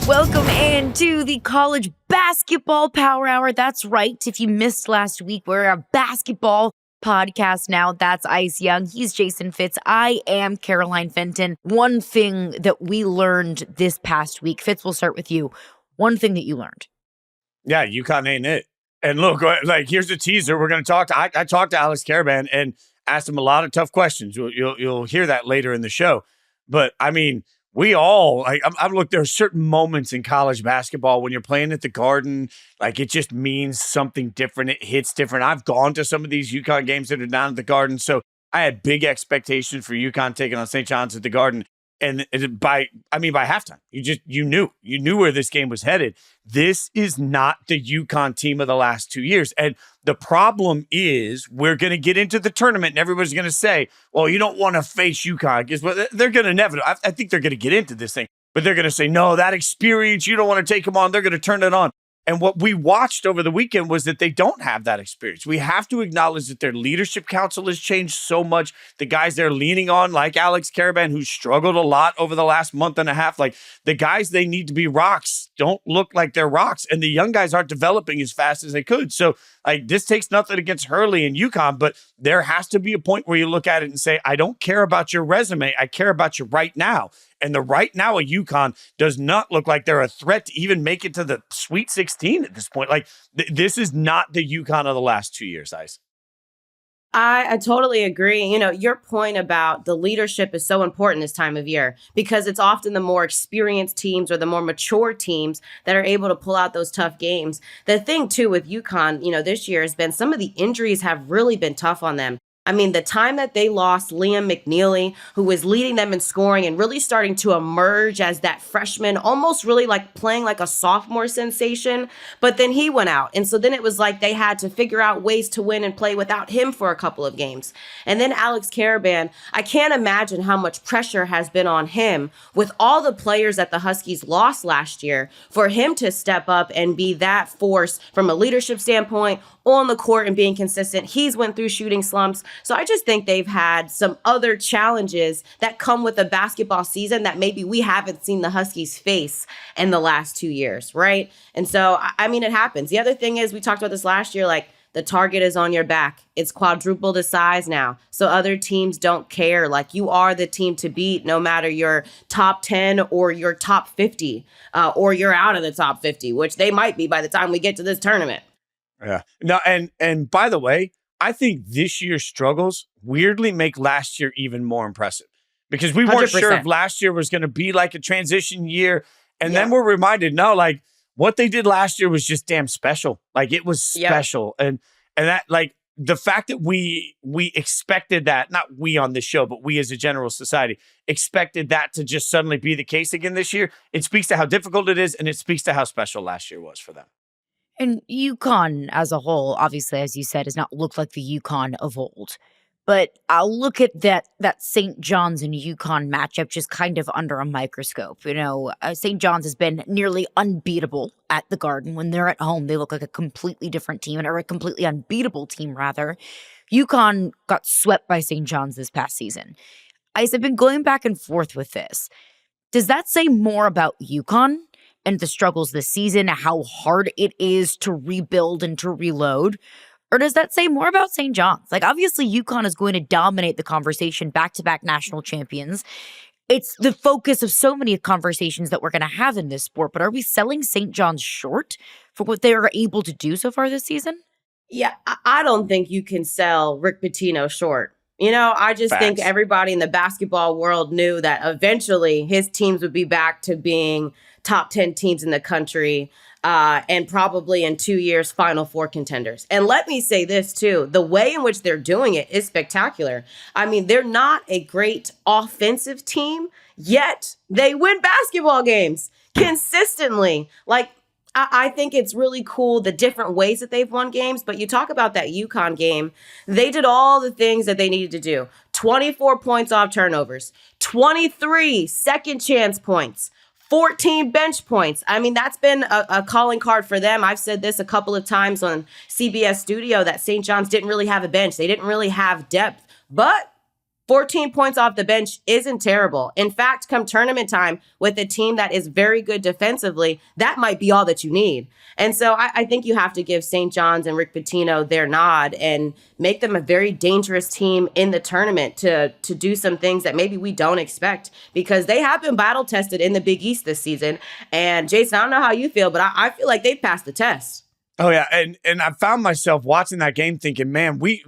Welcome into the college basketball power hour. That's right. If you missed last week, we're a basketball podcast now. That's Ice Young. He's Jason Fitz. I am Caroline Fenton. One thing that we learned this past week, Fitz, we'll start with you. One thing that you learned. Yeah, UConn ain't it. And look, like, here's a teaser. We're going to talk to, I talked to Alex Karaban and asked him a lot of tough questions. You'll hear that later in the show. But I mean, we all, I've looked, there are certain moments in college basketball when you're playing at the Garden, like it just means something different. It hits different. I've gone to some of these UConn games that are down at the Garden. So I had big expectations for UConn taking on St. John's at the Garden. And by halftime, you knew where this game was headed. This is not the UConn team of the last 2 years. And the problem is we're going to get into the tournament and everybody's going to say, well, you don't want to face UConn. Because they're going to never, I think they're going to get into this thing, but they're going to say, no, that experience, you don't want to take them on. They're going to turn it on. And what we watched over the weekend was that they don't have that experience. We have to acknowledge that their leadership council has changed so much. The guys they're leaning on, like Alex Karaban, who struggled a lot over the last month and a half, like the guys they need to be rocks don't look like they're rocks. And the young guys aren't developing as fast as they could. So like this takes nothing against Hurley and UConn, but there has to be a point where you look at it and say, I don't care about your resume. I care about you right now. And the right now of UConn does not look like they're a threat to even make it to the Sweet 16 at this point. Like this is not the UConn of the last 2 years, Ice. I totally agree. You know, your point about the leadership is so important this time of year because it's often the more experienced teams or the more mature teams that are able to pull out those tough games. The thing, too, with UConn, you know, this year has been some of the injuries have really been tough on them. I mean, the time that they lost Liam McNeely, who was leading them in scoring and really starting to emerge as that freshman, almost really like playing like a sophomore sensation, but then he went out. And so then it was like they had to figure out ways to win and play without him for a couple of games. And then Alex Karaban, I can't imagine how much pressure has been on him with all the players that the Huskies lost last year for him to step up and be that force from a leadership standpoint on the court and being consistent. He's went through shooting slumps. So I just think they've had some other challenges that come with a basketball season that maybe we haven't seen the Huskies face in the last 2 years, right? And so, I mean, it happens. The other thing is, we talked about this last year, like the target is on your back. It's quadruple the size now. So other teams don't care. Like you are the team to beat no matter your top 10 or your top 50 or you're out of the top 50, which they might be by the time we get to this tournament. Yeah. No, and by the way, I think this year's struggles weirdly make last year even more impressive because we weren't 100%. sure if last year was going to be like a transition year. And then we're reminded, no, like what they did last year was just damn special. Like it was special. And that, like the fact that we expected that, not we on this show, but we as a general society expected that to just suddenly be the case again this year. It speaks to how difficult it is. And it speaks to how special last year was for them. And UConn as a whole, obviously, as you said, does not look like the UConn of old. But I'll look at that St. John's and UConn matchup just kind of under a microscope. You know, St. John's has been nearly unbeatable at the Garden. When they're at home, they look like a completely different team, or a completely unbeatable team, rather. UConn got swept by St. John's this past season. I've been going back and forth with this. Does that say more about UConn and the struggles this season, how hard it is to rebuild and to reload? Or does that say more about St. John's? Like, obviously, UConn is going to dominate the conversation, back-to-back national champions. It's the focus of so many conversations that we're going to have in this sport. But are we selling St. John's short for what they are able to do so far this season? Yeah, I don't think you can sell Rick Pitino short. You know, I just think everybody in the basketball world knew that eventually his teams would be back to being top 10 teams in the country and probably in 2 years, Final Four contenders. And let me say this, too. The way in which they're doing it is spectacular. I mean, they're not a great offensive team, yet they win basketball games consistently. Like, I think it's really cool the different ways that they've won games. But you talk about that UConn game. They did all the things that they needed to do. 24 points off turnovers, 23 second chance points, 14 bench points. I mean, that's been a calling card for them. I've said this a couple of times on CBS Studio that St. John's didn't really have a bench. They didn't really have depth. But 14 points off the bench isn't terrible. In fact, come tournament time with a team that is very good defensively, that might be all that you need. And so I think you have to give St. John's and Rick Pitino their nod and make them a very dangerous team in the tournament to do some things that maybe we don't expect, because they have been battle tested in the Big East this season. And Jason, I don't know how you feel, but I feel like they've passed the test. Oh yeah, and I found myself watching that game thinking, man, we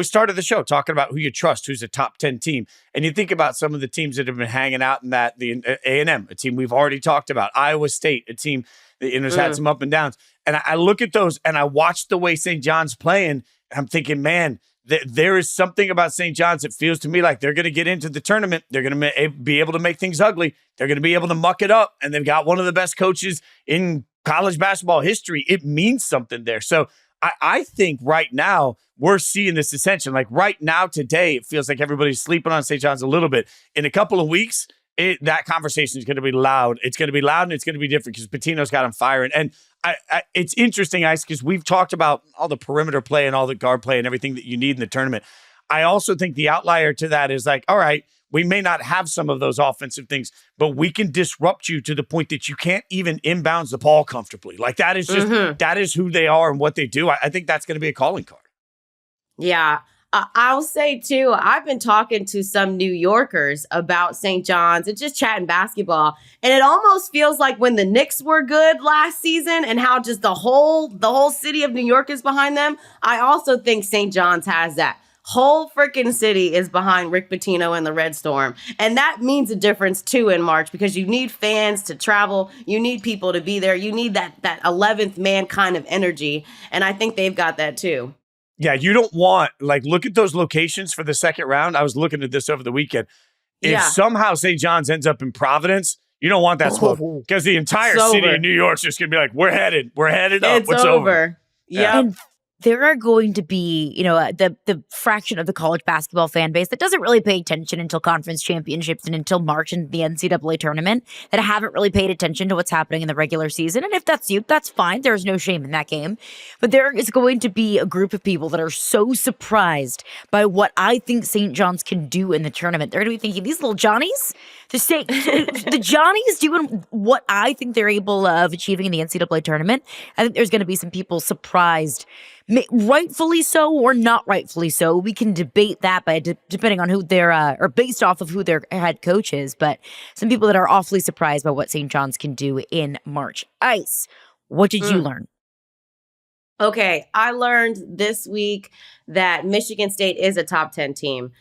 started the show talking about who you trust, who's a top 10 team, and you think about some of the teams that have been hanging out in that, the A&M, a team we've already talked about, Iowa State, a team that has had some up and downs, and I look at those and I watch the way St. John's playing, and I'm thinking, man, there is something about St. John's that feels to me like they're going to get into the tournament, they're going to be able to make things ugly, they're going to be able to muck it up, and they've got one of the best coaches in college basketball history. It means something there. So I think right now we're seeing this ascension. Like right now, today, it feels like everybody's sleeping on St. John's a little bit. In a couple of weeks, that conversation is going to be loud. It's going to be loud and it's going to be different because Pitino's got him firing. And it's interesting, Ice, because we've talked about all the perimeter play and all the guard play and everything that you need in the tournament. I also think the outlier to that is like, all right, we may not have some of those offensive things, but we can disrupt you to the point that you can't even inbounds the ball comfortably. Like that is just, that is who they are and what they do. I think that's going to be a calling card. Yeah. I'll say too, I've been talking to some New Yorkers about St. John's and just chatting basketball. And it almost feels like when the Knicks were good last season and how just the whole city of New York is behind them. I also think St. John's has that. Whole freaking city is behind Rick Pitino and the Red Storm. And that means a difference too in March, because you need fans to travel. You need people to be there. You need that 11th man kind of energy. And I think they've got that too. Yeah, you don't want, like, look at those locations for the second round. I was looking at this over the weekend. If somehow St. John's ends up in Providence, you don't want that smoke, because the entire city of New York's just going to be like, we're headed up. It's over. Yeah. And there are going to be, the fraction of the college basketball fan base that doesn't really pay attention until conference championships and until March in the NCAA tournament, that haven't really paid attention to what's happening in the regular season. And if that's you, that's fine. There's no shame in that game. But there is going to be a group of people that are so surprised by what I think St. John's can do in the tournament. They're going to be thinking, these little Johnnies, the Johnnies doing what I think they're able of achieving in the NCAA tournament. I think there's going to be some people surprised, rightfully so or not rightfully so. We can debate that by depending on who they're or based off of who their head coach is. But some people that are awfully surprised by what St. John's can do in March. Ice, what did you learn? Okay, I learned this week that Michigan State is a top 10 team.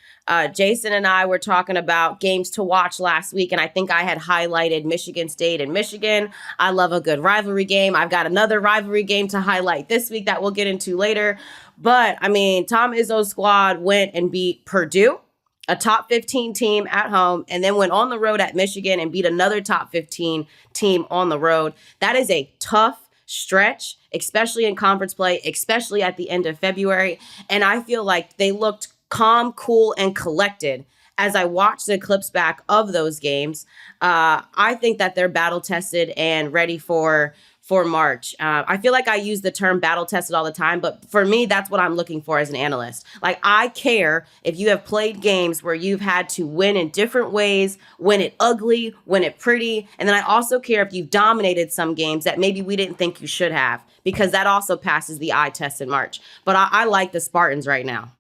Jason and I were talking about games to watch last week, and I think I had highlighted Michigan State and Michigan. I love a good rivalry game. I've got another rivalry game to highlight this week that we'll get into later. But, I mean, Tom Izzo's squad went and beat Purdue, a top 15 team at home, and then went on the road at Michigan and beat another top 15 team on the road. That is a tough stretch, especially in conference play, especially at the end of February. And I feel like they looked calm, cool, and collected as I watched the clips back of those games. I think that they're battle tested and ready for March. I feel like I use the term battle tested all the time, but for me, that's what I'm looking for as an analyst. Like, I care if you have played games where you've had to win in different ways, win it ugly, win it pretty. And then I also care if you've dominated some games that maybe we didn't think you should have, because that also passes the eye test in March. But I like the Spartans right now.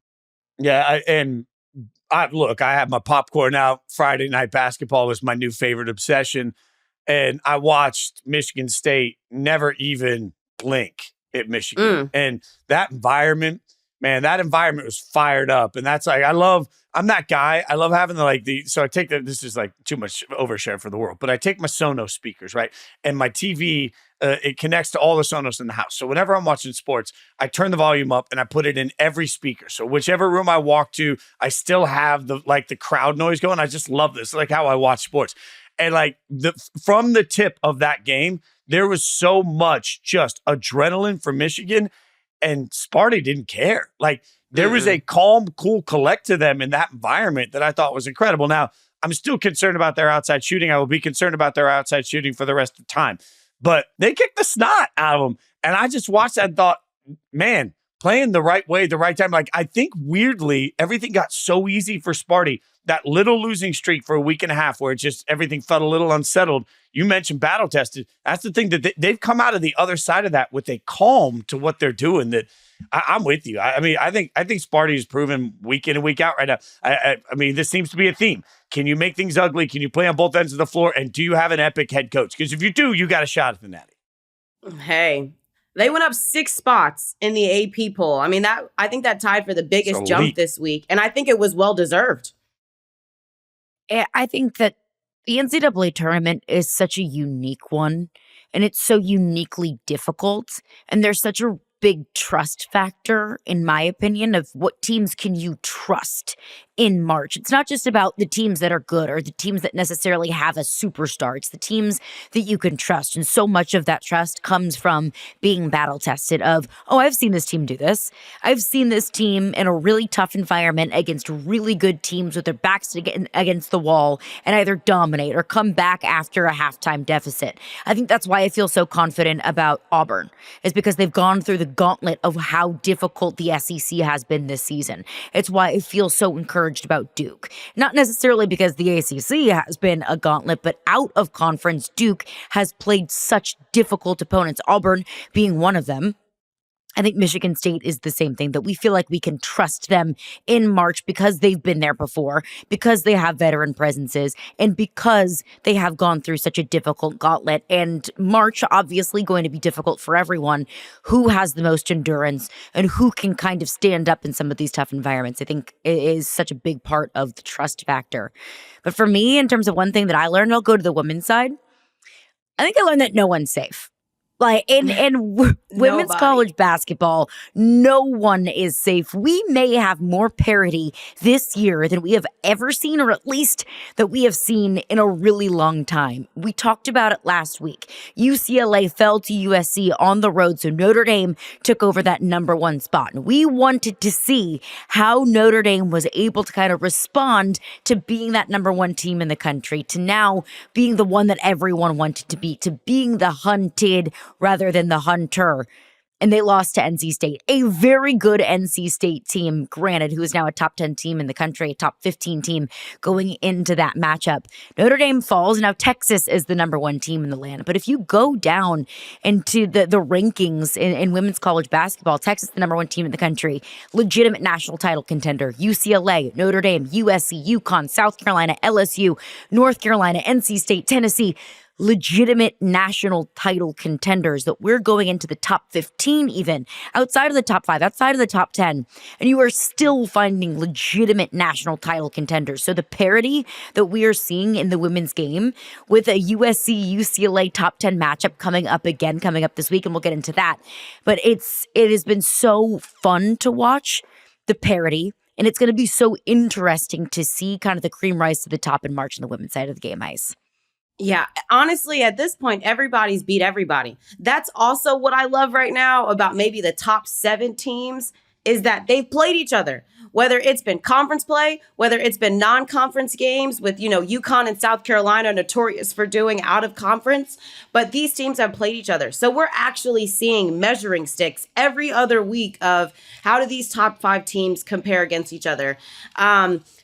Yeah, look, I have my popcorn out. Friday night basketball is my new favorite obsession. And I watched Michigan State never even blink at Michigan. And that environment, man, that environment was fired up. And that's like, I'm that guy. I love having so I take this is like too much overshare for the world, but I take my Sonos speakers, right? And my TV, it connects to all the Sonos in the house. So whenever I'm watching sports, I turn the volume up and I put it in every speaker. So whichever room I walk to, I still have the crowd noise going. I just love this, like how I watch sports. And like from the tip of that game, there was so much just adrenaline for Michigan, and Sparty didn't care. Like there was a calm, cool collect to them in that environment that I thought was incredible. Now, I'm still concerned about their outside shooting. I will be concerned about their outside shooting for the rest of the time. But they kicked the snot out of them. And I just watched that and thought, man, playing the right way, the right time. Like, I think weirdly, everything got so easy for Sparty. That little losing streak for a week and a half where it just everything felt a little unsettled. You mentioned battle tested. That's the thing that they've come out of the other side of that with a calm to what they're doing. That I'm with you. I mean, I think Sparty is proven week in and week out right now. I mean, this seems to be a theme. Can you make things ugly? Can you play on both ends of the floor? And do you have an epic head coach? Because if you do, you got a shot at the Natty. Hey, they went up 6 spots in the AP poll. I mean, I think that tied for the biggest jump this week. And I think it was well-deserved. I think that the NCAA tournament is such a unique one, and it's so uniquely difficult, and there's such a big trust factor, in my opinion, of what teams can you trust in March. It's not just about the teams that are good or the teams that necessarily have a superstar. It's the teams that you can trust. And so much of that trust comes from being battle tested of, oh, I've seen this team do this. I've seen this team in a really tough environment against really good teams with their backs against the wall and either dominate or come back after a halftime deficit. I think that's why I feel so confident about Auburn, is because they've gone through the gauntlet of how difficult the SEC has been this season. It's why I feel so encouraged about Duke. Not necessarily because the ACC has been a gauntlet, but out of conference, Duke has played such difficult opponents, Auburn being one of them. I think Michigan State is the same thing, that we feel like we can trust them in March because they've been there before, because they have veteran presences, and because they have gone through such a difficult gauntlet. And March, obviously going to be difficult for everyone. Who has the most endurance and who can kind of stand up in some of these tough environments, I think it is such a big part of the trust factor. But for me, in terms of one thing that I learned, I'll go to the women's side. I think I learned that no one's safe. Like in women's college basketball, no one is safe. We may have more parity this year than we have ever seen, or at least that we have seen in a really long time. We talked about it last week. UCLA fell to USC on the road, so Notre Dame took over that number 1 spot. And we wanted to see how Notre Dame was able to kind of respond to being that number 1 team in the country, to now being the one that everyone wanted to be, to being the hunted rather than the hunter. And they lost to NC State, a very good NC State team, granted, who is now a top 10 team in the country, a top 15 team going into that matchup. Notre Dame falls. Now Texas is the number 1 team in the land. But if you go down into the rankings in women's college basketball, Texas, the number 1 team in the country, legitimate national title contender, UCLA, Notre Dame, USC, UConn, South Carolina, LSU, North Carolina, NC State, Tennessee, legitimate national title contenders, that we're going into the top 15 even, outside of the top 5, outside of the top 10, and you are still finding legitimate national title contenders. So the parity that we are seeing in the women's game with a USC-UCLA top 10 matchup coming up this week, and we'll get into that. But it has been so fun to watch the parity, and it's going to be so interesting to see kind of the cream rise to the top in March on the women's side of the game, Ice. Yeah, honestly, at this point, everybody's beat everybody. That's also what I love right now about maybe the top 7 teams, is that they've played each other. Whether it's been conference play, whether it's been non-conference games with, UConn and South Carolina notorious for doing out of conference, but these teams have played each other. So we're actually seeing measuring sticks every other week of how do these top 5 teams compare against each other.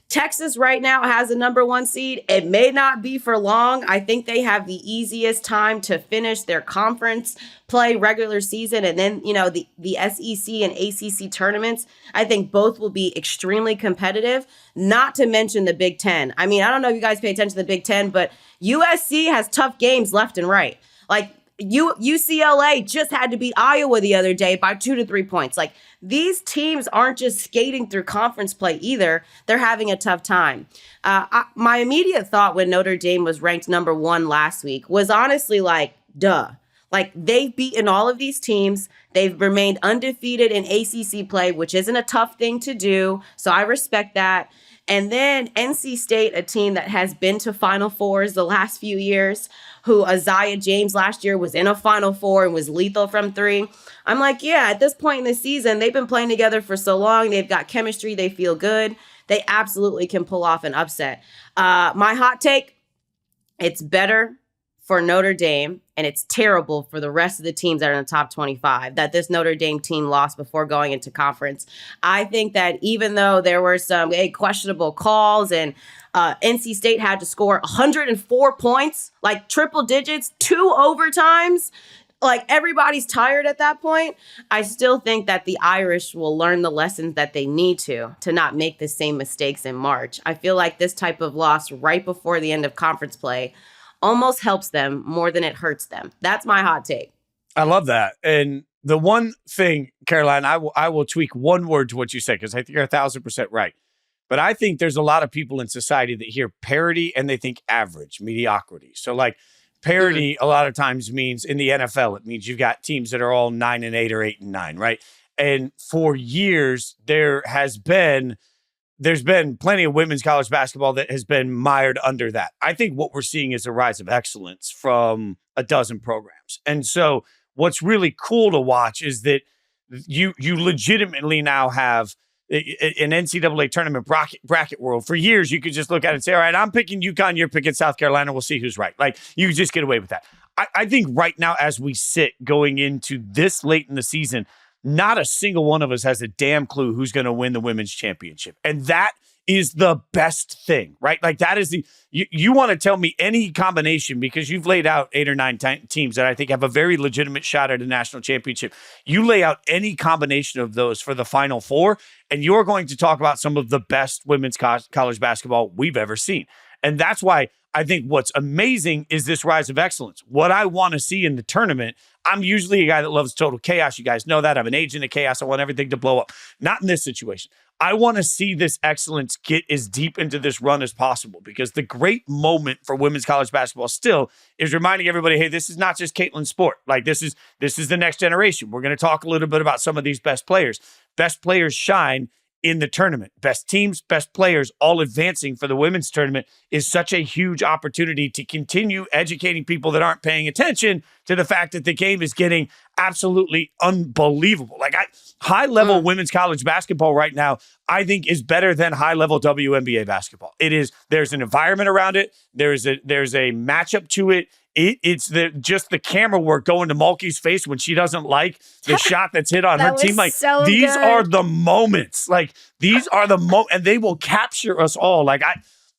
Texas right now has a number 1 seed. It may not be for long. I think they have the easiest time to finish their conference play regular season. And then, the SEC and ACC tournaments, I think both will be extremely competitive, not to mention the Big Ten. I mean, I don't know if you guys pay attention to the Big Ten, but USC has tough games left and right. Like, UCLA just had to beat Iowa the other day by 2 to 3 points. Like, these teams aren't just skating through conference play either. They're having a tough time. My immediate thought when Notre Dame was ranked number 1 last week was honestly like, duh. Like, they've beaten all of these teams. They've remained undefeated in ACC play, which isn't a tough thing to do. So I respect that. And then NC State, a team that has been to Final Fours the last few years, who Isaiah James last year was in a Final Four and was lethal from 3. I'm like, yeah, at this point in the season, they've been playing together for so long. They've got chemistry. They feel good. They absolutely can pull off an upset. My hot take, it's better for Notre Dame, and it's terrible for the rest of the teams that are in the top 25 that this Notre Dame team lost before going into conference. I think that even though there were some questionable calls and NC State had to score 104 points, like triple digits, 2 overtimes, like everybody's tired at that point, I still think that the Irish will learn the lessons that they need to not make the same mistakes in March. I feel like this type of loss right before the end of conference play almost helps them more than it hurts them. That's my hot take. I love that. And the one thing, Caroline, I will tweak one word to what you said, because I think you're 1,000% right. But I think there's a lot of people in society that hear parity and they think average, mediocrity. So like parity a lot of times means in the NFL, it means you've got teams that are all 9-8 or 8-9, right? And for years, there's been plenty of women's college basketball that has been mired under that. I think what we're seeing is a rise of excellence from a dozen programs. And so what's really cool to watch is that you legitimately now have an NCAA tournament bracket world. For years, you could just look at it and say, all right, I'm picking UConn, you're picking South Carolina, we'll see who's right. Like, you just get away with that. I think right now, as we sit going into this late in the season, not a single one of us has a damn clue who's going to win the women's championship. And that is the best thing, right? Like that is you want to tell me any combination, because you've laid out 8 or 9 teams that I think have a very legitimate shot at a national championship. You lay out any combination of those for the Final Four, and you're going to talk about some of the best women's college basketball we've ever seen. And that's why I think what's amazing is this rise of excellence. What I want to see in the tournament, I'm usually a guy that loves total chaos. You guys know that. I'm an agent of chaos. I want everything to blow up. Not in this situation. I want to see this excellence get as deep into this run as possible, because the great moment for women's college basketball still is reminding everybody, hey, this is not just Caitlin's sport. Like this is the next generation. We're going to talk a little bit about some of these best players. Best players shine in the tournament. Best teams, best players, all advancing for the women's tournament is such a huge opportunity to continue educating people that aren't paying attention to the fact that the game is getting absolutely unbelievable. Like high-level women's college basketball right now, I think is better than high-level WNBA basketball. It is. There's an environment around it. There's a matchup to it. It's just the camera work going to Mulkey's face when she doesn't like the shot that's hit on her team. Like these are the moments. Like these are the and they will capture us all. Like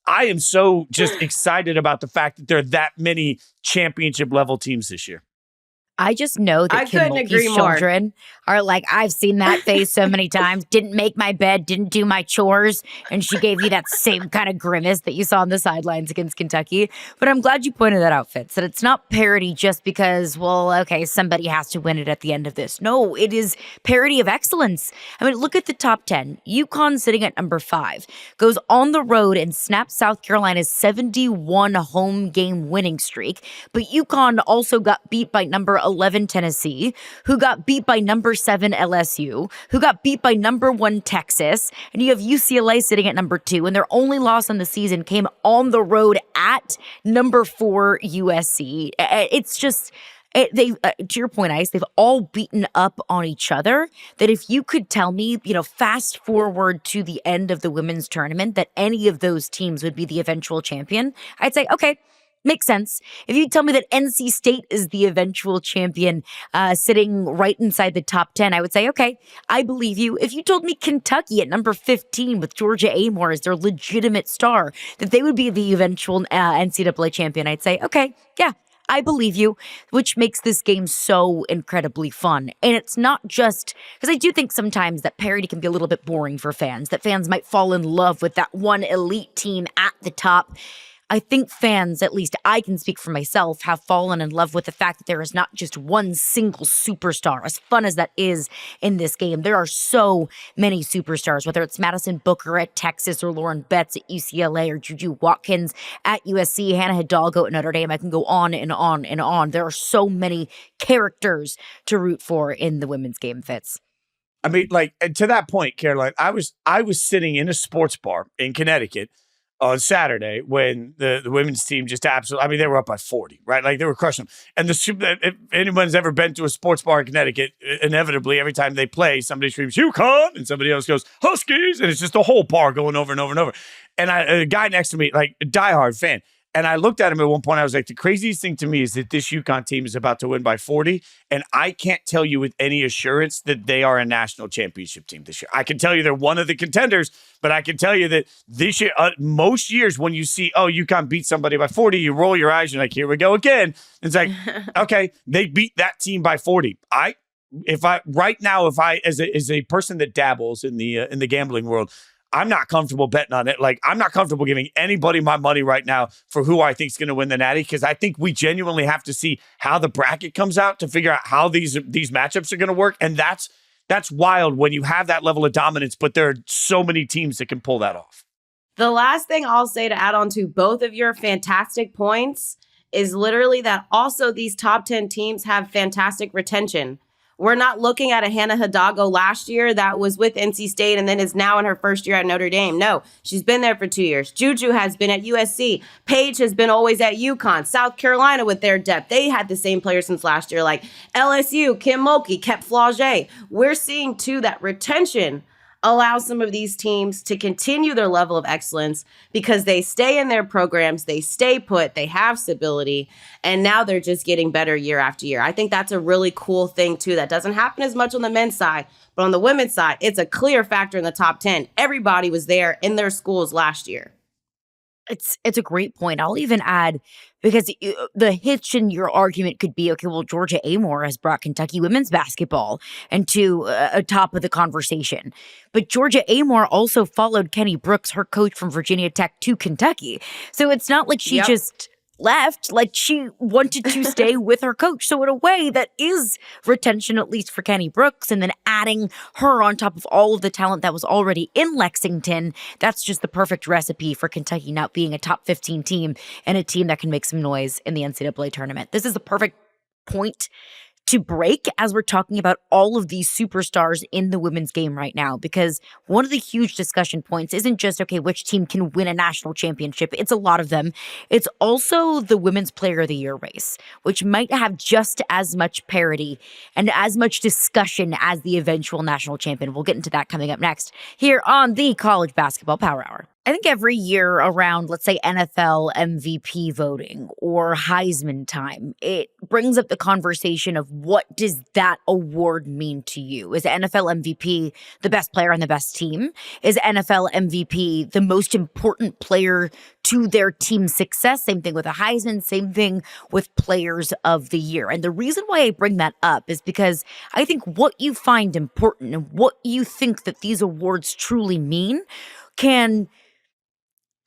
I am so just excited about the fact that there are that many championship level teams this year. I just know that Kim Mulkey's children are like, I've seen that face so many times. Didn't make my bed, didn't do my chores. And she gave you that same kind of grimace that you saw on the sidelines against Kentucky. But I'm glad you pointed that out, Fitz, that it's not parity just because, well, okay, somebody has to win it at the end of this. No, it is parity of excellence. I mean, look at the top 10. UConn sitting at number 5 goes on the road and snaps South Carolina's 71 home game winning streak. But UConn also got beat by number 11 Tennessee, who got beat by number 7 LSU, who got beat by number 1 Texas, and you have UCLA sitting at number 2, and their only loss on the season came on the road at number 4 USC. It's just to your point, Ice, they've all beaten up on each other. That if you could tell me, fast forward to the end of the women's tournament, that any of those teams would be the eventual champion, I'd say, okay, makes sense. If you tell me that NC State is the eventual champion, sitting right inside the top 10, I would say, okay, I believe you. If you told me Kentucky at number 15 with Georgia Amore as their legitimate star, that they would be the eventual NCAA champion, I'd say, okay, yeah, I believe you, which makes this game so incredibly fun. And it's not just, because I do think sometimes that parity can be a little bit boring for fans, that fans might fall in love with that one elite team at the top. I think fans, at least I can speak for myself, have fallen in love with the fact that there is not just one single superstar. As fun as that is in this game, there are so many superstars, whether it's Madison Booker at Texas or Lauren Betts at UCLA or JuJu Watkins at USC, Hannah Hidalgo at Notre Dame. I can go on and on and on. There are so many characters to root for in the women's game, Fitz. I mean, and to that point, Caroline, I was sitting in a sports bar in Connecticut on Saturday when the women's team just absolutely, they were up by 40, right? Like they were crushing them. And if anyone's ever been to a sports bar in Connecticut, inevitably every time they play, somebody screams UConn and somebody else goes Huskies. And it's just a whole bar going over and over and over. And a guy next to me, like a diehard fan, And I looked at him at one point. I was like, the craziest thing to me is that this UConn team is about to win by 40. And I can't tell you with any assurance that they are a national championship team this year. I can tell you they're one of the contenders, but I can tell you that this year, most years when you see, UConn beat somebody by 40, you roll your eyes. You're like, here we go again. It's like, okay, they beat that team by 40. If I as a person that dabbles in the gambling world, I'm not comfortable betting on it. Like, I'm not comfortable giving anybody my money right now for who I think is going to win the Natty, because I think we genuinely have to see how the bracket comes out to figure out how these matchups are going to work. And that's wild when you have that level of dominance, but there are so many teams that can pull that off. The last thing I'll say to add on to both of your fantastic points is literally that also these top 10 teams have fantastic retention. We're not looking at a Hannah Hidalgo last year that was with NC State and then is now in her first year at Notre Dame. No, she's been there for 2 years. JuJu has been at USC. Paige has been always at UConn. South Carolina with their depth. They had the same players since last year, like LSU, Kim Mulkey, Kep Flauget. We're seeing, too, that retention allows some of these teams to continue their level of excellence because they stay in their programs, they stay put, they have stability, and now they're just getting better year after year. I think that's a really cool thing, too, that doesn't happen as much on the men's side, but on the women's side, it's a clear factor in the top 10. Everybody was there in their schools last year. It's a great point. I'll even add, because the hitch in your argument could be, okay, well, Georgia Amore has brought Kentucky women's basketball into a top of the conversation. But Georgia Amore also followed Kenny Brooks, her coach from Virginia Tech, to Kentucky. So it's not like she just left, like she wanted to stay with her coach. So in a way, that is retention, at least for Kenny Brooks, and then adding her on top of all of the talent that was already in Lexington. That's just the perfect recipe for Kentucky not being a top 15 team and a team that can make some noise in the NCAA tournament. This is the perfect point to break as we're talking about all of these superstars in the women's game right now, because one of the huge discussion points isn't just, okay, which team can win a national championship? It's a lot of them. It's also the Women's Player of the Year race, which might have just as much parity and as much discussion as the eventual national champion. We'll get into that coming up next here on the College Basketball Power Hour. I think every year around, let's say, NFL MVP voting or Heisman time, it brings up the conversation of what does that award mean to you? Is NFL MVP the best player on the best team? Is NFL MVP the most important player to their team's success? Same thing with a Heisman, same thing with Players of the Year. And the reason why I bring that up is because I think what you find important and what you think that these awards truly mean can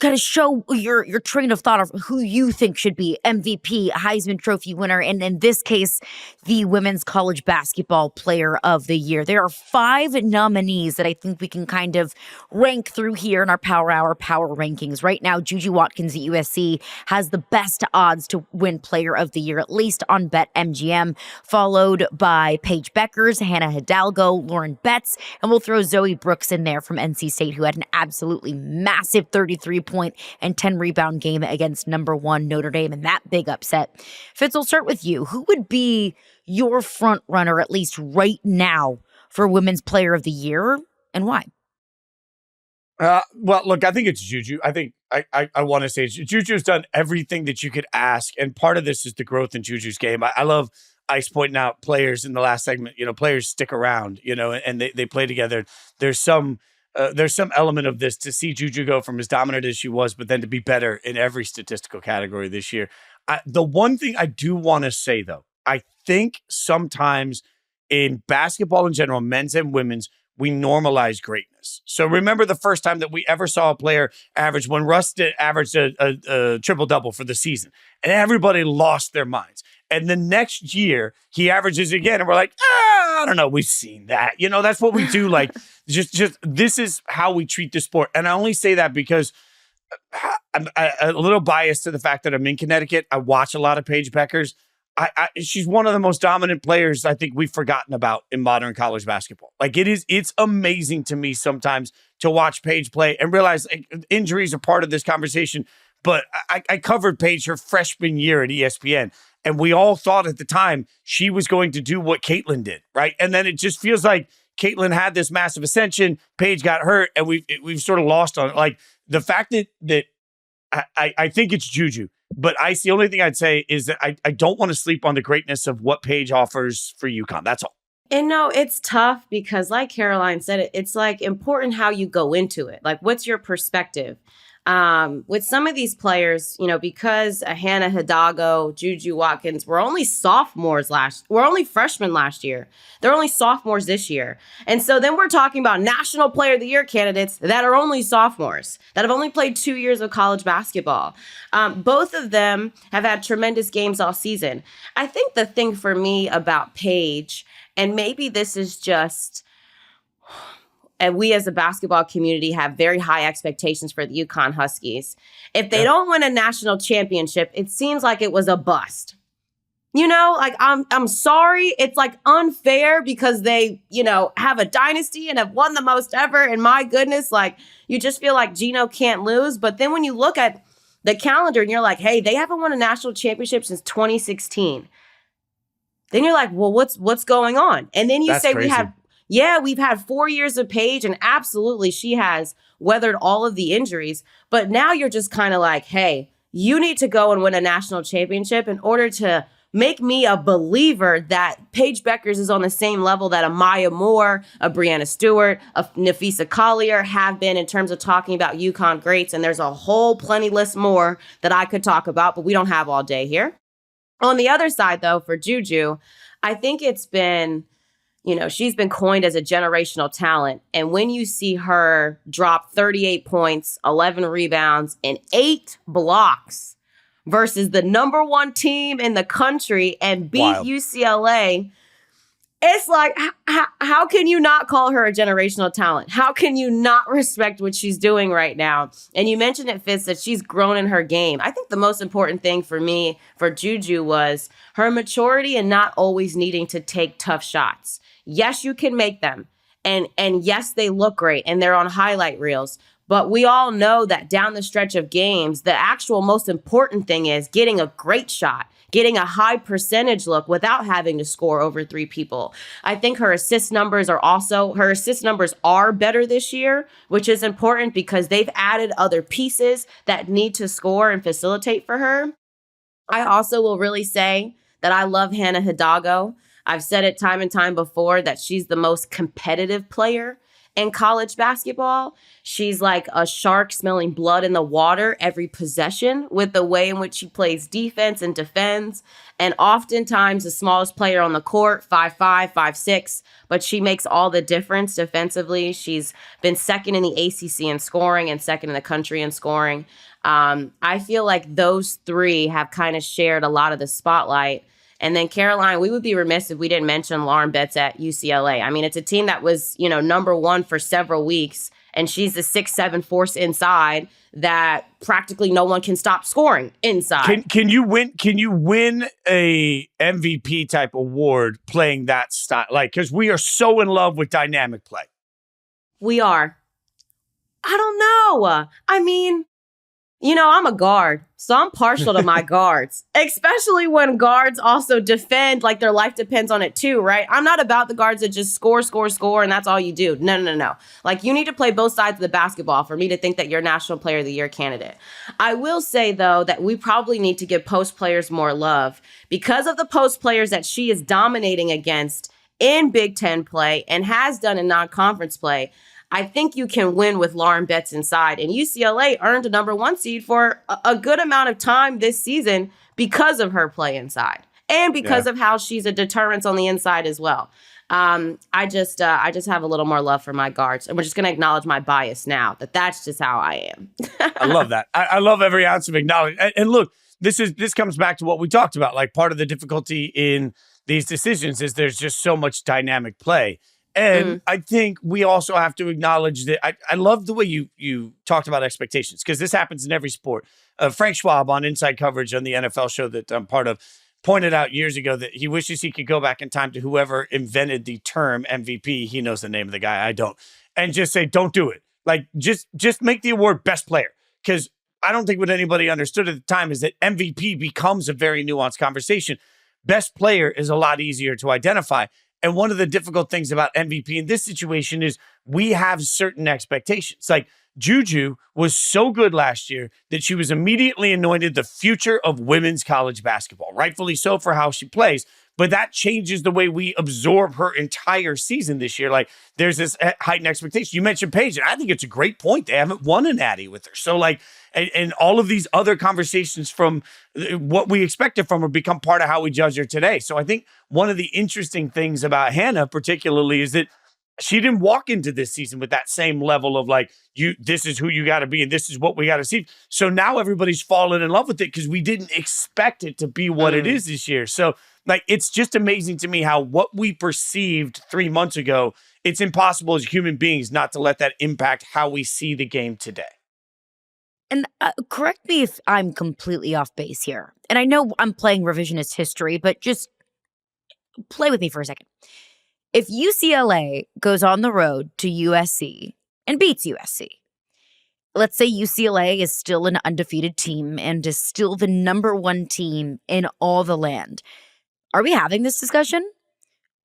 kind of show your train of thought of who you think should be MVP, Heisman Trophy winner, and in this case, the Women's College Basketball Player of the Year. There are 5 nominees that I think we can kind of rank through here in our Power Hour power rankings. Right now, JuJu Watkins at USC has the best odds to win Player of the Year, at least on BetMGM, followed by Paige Bueckers, Hannah Hidalgo, Lauren Betts, and we'll throw Zoe Brooks in there from NC State, who had an absolutely massive 33 point and 10 rebound game against number 1 Notre Dame in that big upset. Fitz, I'll start with you. Who would be your front runner, at least right now, for Women's Player of the Year, and why? Well, look, I think it's JuJu. I think I want to say JuJu's done everything that you could ask, and part of this is the growth in JuJu's game. I love Ice pointing out players in the last segment. Players stick around, and they play together. There's some element of this to see JuJu go from as dominant as she was, but then to be better in every statistical category this year. The one thing I do want to say, though, I think sometimes in basketball in general, men's and women's, we normalize greatness. So remember the first time that we ever saw a player average, when Russ averaged a triple-double for the season, and everybody lost their minds. And the next year, he averages again, and we're like, I don't know, we've seen that. That's what we do. Like, just this is how we treat the sport. And I only say that because I'm a little biased to the fact that I'm in Connecticut. I watch a lot of Paige Bueckers. She's one of the most dominant players I think we've forgotten about in modern college basketball. Like, it's amazing to me sometimes to watch Paige play and realize injuries are part of this conversation. But I covered Paige her freshman year at ESPN. And we all thought at the time she was going to do what Caitlin did, right? And then it just feels like Caitlin had this massive ascension, Paige got hurt, and we've sort of lost on it. Like, the fact that I think it's JuJu. But the only thing I'd say is that I don't want to sleep on the greatness of what Paige offers for UConn. That's all. And no, it's tough because like Caroline said, it's like important how you go into it. Like, what's your perspective? With some of these players, because Hannah Hidalgo, JuJu Watkins were only freshmen last year. They're only sophomores this year. And so then we're talking about National Player of the Year candidates that are only sophomores, that have only played 2 years of college basketball. Both of them have had tremendous games all season. I think the thing for me about Paige, and maybe this is just, and we as a basketball community have very high expectations for the UConn Huskies. If they don't win a national championship, it seems like it was a bust. Like I'm sorry. It's like unfair because they, have a dynasty and have won the most ever. And my goodness, like you just feel like Gino can't lose. But then when you look at the calendar and you're like, hey, they haven't won a national championship since 2016. Then you're like, well, what's going on? And then you say crazy. We've had 4 years of Paige, and absolutely she has weathered all of the injuries. But now you're just kind of like, hey, you need to go and win a national championship in order to make me a believer that Paige Bueckers is on the same level that a Maya Moore, a Brianna Stewart, a Nafisa Collier have been in terms of talking about UConn greats. And there's a whole plenty list more that I could talk about, but we don't have all day here. On the other side, though, for JuJu, I think it's been, she's been coined as a generational talent. And when you see her drop 38 points, 11 rebounds, and 8 blocks versus the number 1 team in the country and beat UCLA, it's like, how can you not call her a generational talent? How can you not respect what she's doing right now? And you mentioned it, Fitz, that she's grown in her game. I think the most important thing for me, for JuJu, was her maturity and not always needing to take tough shots. Yes, you can make them. And yes, they look great and they're on highlight reels. But we all know that down the stretch of games, the actual most important thing is getting a great shot, getting a high percentage look without having to score over 3 people. I think her assist numbers are better this year, which is important because they've added other pieces that need to score and facilitate for her. I also will really say that I love Hannah Hidalgo. I've said it time and time before that she's the most competitive player in college basketball. She's like a shark smelling blood in the water every possession with the way in which she plays defense and defends. And oftentimes the smallest player on the court, 5'5", 5'6", but she makes all the difference defensively. She's been second in the ACC in scoring and second in the country in scoring. I feel like those 3 have kind of shared a lot of the spotlight. And then Caroline, we would be remiss if we didn't mention Lauren Betts at UCLA. I mean, it's a team that was, number 1 for several weeks, and she's the 6'7" force inside that practically no one can stop scoring inside. Can you win a MVP type award playing that style? Like, because we are so in love with dynamic play. We are. I don't know. I mean, I'm a guard, so I'm partial to my guards, especially when guards also defend like their life depends on it too, right? I'm not about the guards that just score, and that's all you do. No. Like, you need to play both sides of the basketball for me to think that you're National Player of the Year candidate. I will say, though, that we probably need to give post players more love because of the post players that she is dominating against in Big Ten play and has done in non-conference play. I think you can win with Lauren Betts inside. And UCLA earned a number 1 seed for a good amount of time this season because of her play inside and because of how she's a deterrence on the inside as well. I just have a little more love for my guards. And we're just going to acknowledge my bias now that's just how I am. I love that. I love every ounce of acknowledgement. And look, this comes back to what we talked about. Like, part of the difficulty in these decisions is there's just so much dynamic play. And I think we also have to acknowledge that I love the way you talked about expectations, because this happens in every sport. Frank Schwab on Inside Coverage on the NFL show that I'm part of pointed out years ago that he wishes he could go back in time to whoever invented the term MVP. He knows the name of the guy. I don't. And just say, don't do it. Like, just make the award best player. Because I don't think what anybody understood at the time is that MVP becomes a very nuanced conversation. Best player is a lot easier to identify. And one of the difficult things about MVP in this situation is we have certain expectations. Like JuJu was so good last year that she was immediately anointed the future of women's college basketball, rightfully so for how she plays. But that changes the way we absorb her entire season this year. Like there's this heightened expectation. You mentioned Paige, and I think it's a great point. They haven't won a natty with her. So like, and all of these other conversations from what we expected from her become part of how we judge her today. So I think one of the interesting things about Hannah particularly is that she didn't walk into this season with that same level of like, this is who you got to be and this is what we got to see. So now everybody's fallen in love with it because we didn't expect it to be what it is this year. So like, it's just amazing to me how what we perceived 3 months ago, it's impossible as human beings not to let that impact how we see the game today. And correct me if I'm completely off base here. And I know I'm playing revisionist history, but just play with me for a second. If UCLA goes on the road to USC and beats USC, let's say UCLA is still an undefeated team and is still the #1 team in all the land. Are we having this discussion?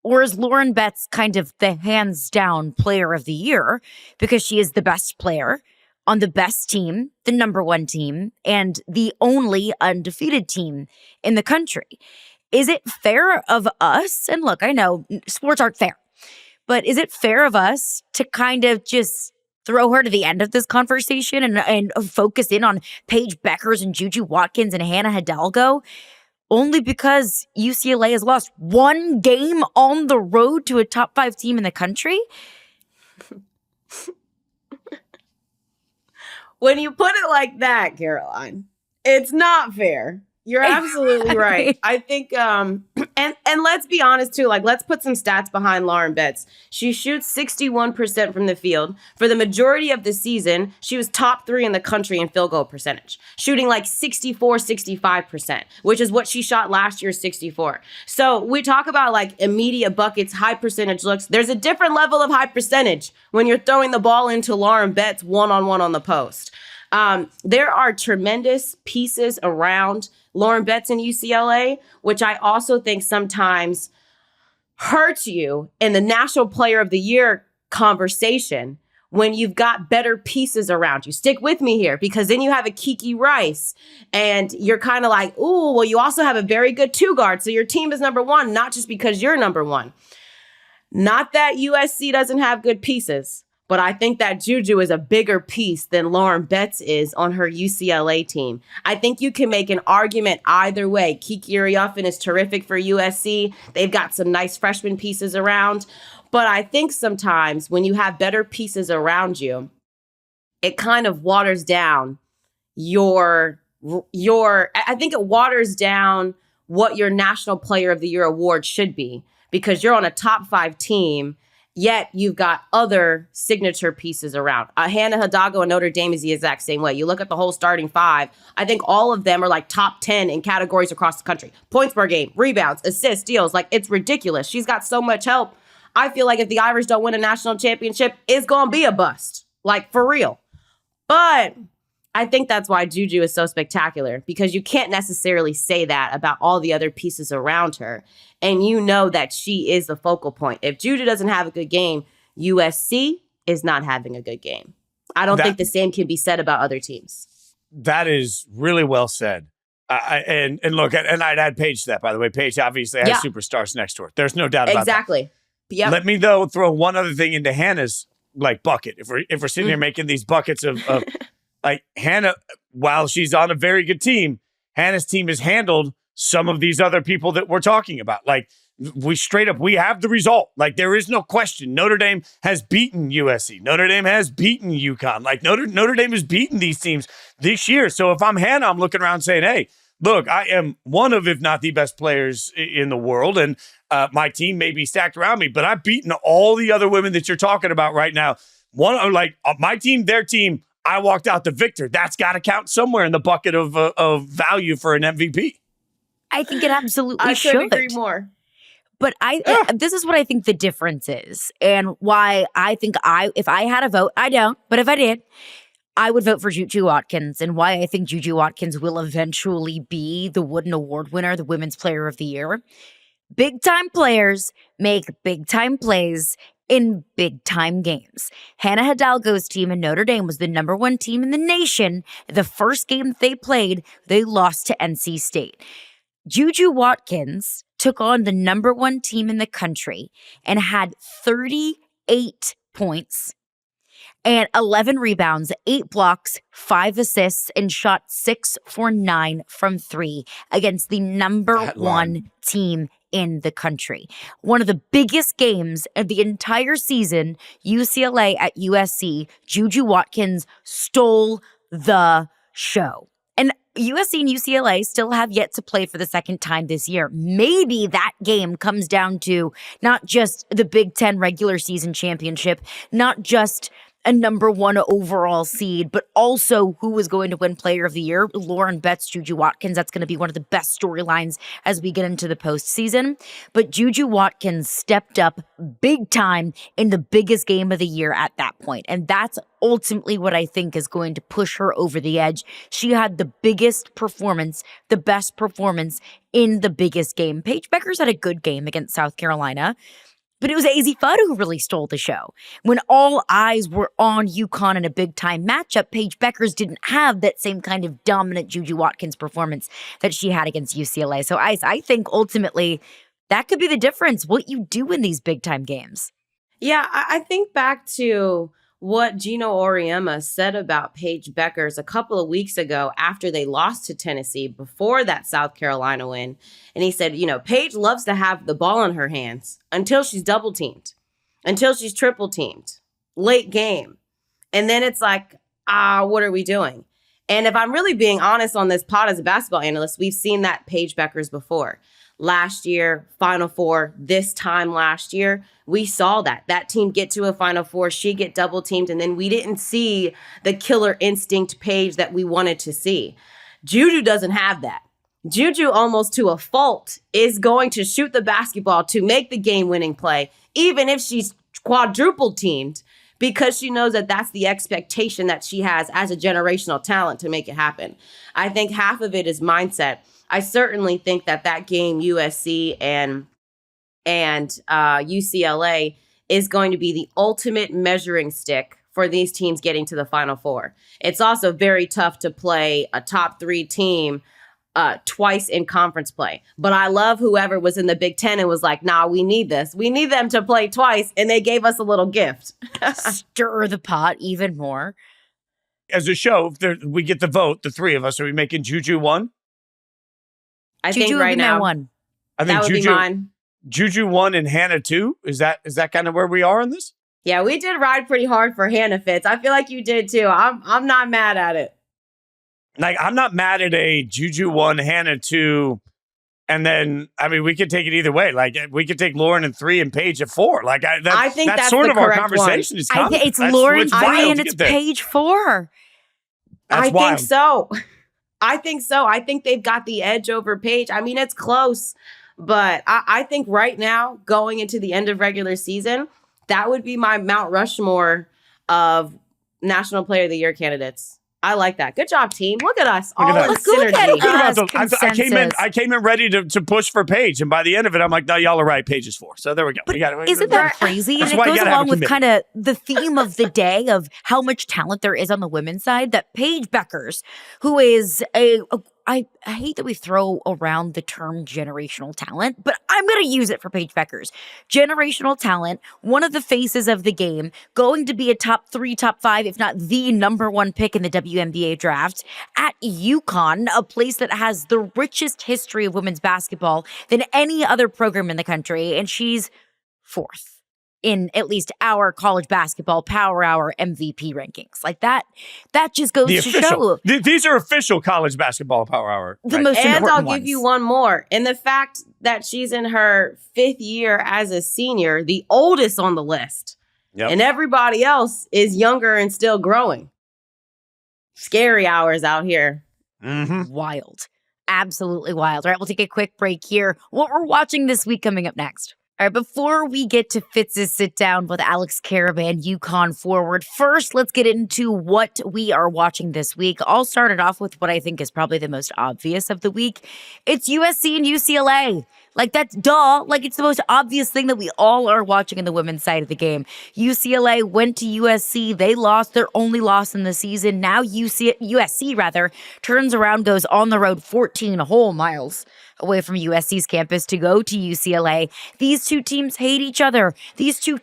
Or is Lauren Betts kind of the hands-down player of the year because she is the best player on the best team, the #1 team, and the only undefeated team in the country? Is it fair of us, and look, I know sports aren't fair, but is it fair of us to kind of just throw her to the end of this conversation and focus in on Paige Bueckers and JuJu Watkins and Hannah Hidalgo only because UCLA has lost one game on the road to a top 5 team in the country? When you put it like that, Caroline, it's not fair. You're absolutely right. I think, and let's be honest too, like let's put some stats behind Lauren Betts. She shoots 61% from the field. For the majority of the season, she was top 3 in the country in field goal percentage, shooting like 65%, which is what she shot last year, 64. So we talk about like immediate buckets, high percentage looks. There's a different level of high percentage when you're throwing the ball into Lauren Betts one-on-one on the post. There are tremendous pieces around Lauren Betts in UCLA, which I also think sometimes hurts you in the National Player of the Year conversation when you've got better pieces around you. Stick with me here, because then you have a Kiki Rice and you're kind of like, ooh, well, you also have a very good 2 guard. So your team is #1, not just because you're #1. Not that USC doesn't have good pieces, but I think that JuJu is a bigger piece than Lauren Betts is on her UCLA team. I think you can make an argument either way. Kiki Iriafen is terrific for USC. They've got some nice freshman pieces around. But I think sometimes when you have better pieces around you, it kind of waters down I think it waters down what your National Player of the Year award should be, because you're on a top 5 team, yet you've got other signature pieces around. Hannah Hidalgo and Notre Dame is the exact same way. You look at the whole starting 5, I think all of them are like top 10 in categories across the country. Points per game, rebounds, assists, steals. Like, it's ridiculous. She's got so much help. I feel like if the Irish don't win a national championship, it's going to be a bust. Like, for real. But I think that's why JuJu is so spectacular, because you can't necessarily say that about all the other pieces around her. And you know that she is the focal point. If JuJu doesn't have a good game, USC is not having a good game. I don't think the same can be said about other teams. That is really well said. And look, and I'd add Paige to that, by the way. Paige obviously has superstars next to her. There's no doubt about that. Exactly. Yep. Let me, though, throw one other thing into Hannah's like bucket. If we're sitting here making these buckets of like Hannah, while she's on a very good team, Hannah's team has handled some of these other people that we're talking about. Like, we have the result. Like, there is no question. Notre Dame has beaten USC. Notre Dame has beaten UConn. Like, Notre Dame has beaten these teams this year. So if I'm Hannah, I'm looking around saying, hey, look, I am one of, if not the best players in the world. And my team may be stacked around me, but I've beaten all the other women that you're talking about right now. My team, their team, I walked out the victor. That's got to count somewhere in the bucket of value for an MVP. I think it absolutely should. I couldn't agree more. But this is what I think the difference is, and why I think if I had a vote, I don't, but if I did, I would vote for JuJu Watkins, and why I think JuJu Watkins will eventually be the Wooden Award winner, the Women's Player of the Year. Big time players make big time plays in big time games. Hannah Hidalgo's team in Notre Dame was the number 1 team in the nation. The first game that they played, they lost to NC State. JuJu Watkins took on the number 1 team in the country and had 38 points and 11 rebounds, 8 blocks, 5 assists, and shot 6 for 9 from 3 against the number 1 team in the country. One of the biggest games of the entire season, UCLA at USC, JuJu Watkins stole the show. And USC and UCLA still have yet to play for the second time this year. Maybe that game comes down to not just the Big Ten regular season championship, not just a number 1 overall seed, but also who is going to win Player of the Year. Lauren Betts, JuJu Watkins. That's going to be one of the best storylines as we get into the postseason. But JuJu Watkins stepped up big time in the biggest game of the year at that point. And that's ultimately what I think is going to push her over the edge. She had the biggest performance, the best performance in the biggest game. Paige Bueckers had a good game against South Carolina. But it was AZ Fudd who really stole the show. When all eyes were on UConn in a big-time matchup, Paige Bueckers didn't have that same kind of dominant JuJu Watkins performance that she had against UCLA. So, I think ultimately that could be the difference, what you do in these big-time games. Yeah, I think back to what Gino Auriemma said about Paige Bueckers a couple of weeks ago after they lost to Tennessee before that South Carolina win. And he said, Paige loves to have the ball in her hands until she's double teamed, until she's triple teamed, late game. And then it's like, what are we doing? And if I'm really being honest on this pod as a basketball analyst, we've seen that Paige Bueckers before. Last year, Final Four, this time last year, we saw that team get to a Final Four, she get double teamed, and then we didn't see the killer instinct Paige that we wanted to see. JuJu doesn't have that. JuJu, almost to a fault, is going to shoot the basketball to make the game-winning play, even if she's quadruple teamed, because she knows that that's the expectation that she has as a generational talent to make it happen. I think half of it is mindset. I certainly think that game USC and UCLA is going to be the ultimate measuring stick for these teams getting to the Final Four. It's also very tough to play a top 3 team twice in conference play. But I love whoever was in the Big Ten and was like, nah, we need this. We need them to play twice. And they gave us a little gift. Stir the pot even more. As a show, we get the vote, the 3 of us. Are we making JuJu 1? I JuJu think right now, one. I think that would be mine. JuJu 1 and Hannah 2. Is that kind of where we are on this? Yeah, we did ride pretty hard for Hannah, Fitz. I feel like you did too. I'm not mad at it. Like, I'm not mad at a JuJu 1, Hannah 2, and then, we could take it either way. Like, we could take Lauren at 3 and Paige at 4. Like, I think that's sort the of our correct conversation one. is coming. It's Lauren 3 and it's there. Paige 4. That's I wild. think so. I think they've got the edge over Paige. It's close, but I think right now, going into the end of regular season, that would be my Mount Rushmore of National Player of the Year candidates. I like that. Good job, team. Look at us. All in synergy. I came in ready to push for Paige, and by the end of it, I'm like, no, y'all are right. Paige is 4. So there we go. But isn't that crazy? And it goes along with kind of the theme of the day of how much talent there is on the women's side. That Paige Bueckers, who is I hate that we throw around the term generational talent, but I'm going to use it for Paige Bueckers. Generational talent, one of the faces of the game, going to be a top 3, top 5, if not the number 1 pick in the WNBA draft at UConn, a place that has the richest history of women's basketball than any other program in the country. And she's 4th in at least our college basketball Power Hour MVP rankings. Like that just goes to show. These are official college basketball Power Hour. The most and important I'll give you one more. And the fact that she's in her 5th year as a senior, the oldest on the list. Yep. And everybody else is younger and still growing. Scary hours out here. Mm-hmm. Wild. Absolutely wild. All right, we'll take a quick break here. What we're watching this week coming up next. All right, before we get to Fitz's sit down with Alex Karaban, UConn forward, first let's get into what we are watching this week. I'll start it off with what I think is probably the most obvious of the week. It's USC and UCLA. Like, that's duh. Like, it's the most obvious thing that we all are watching in the women's side of the game. UCLA went to USC. They lost their only loss in the season. Now USC turns around, goes on the road 14 whole miles away from USC's campus to go to UCLA. These two teams hate each other. These two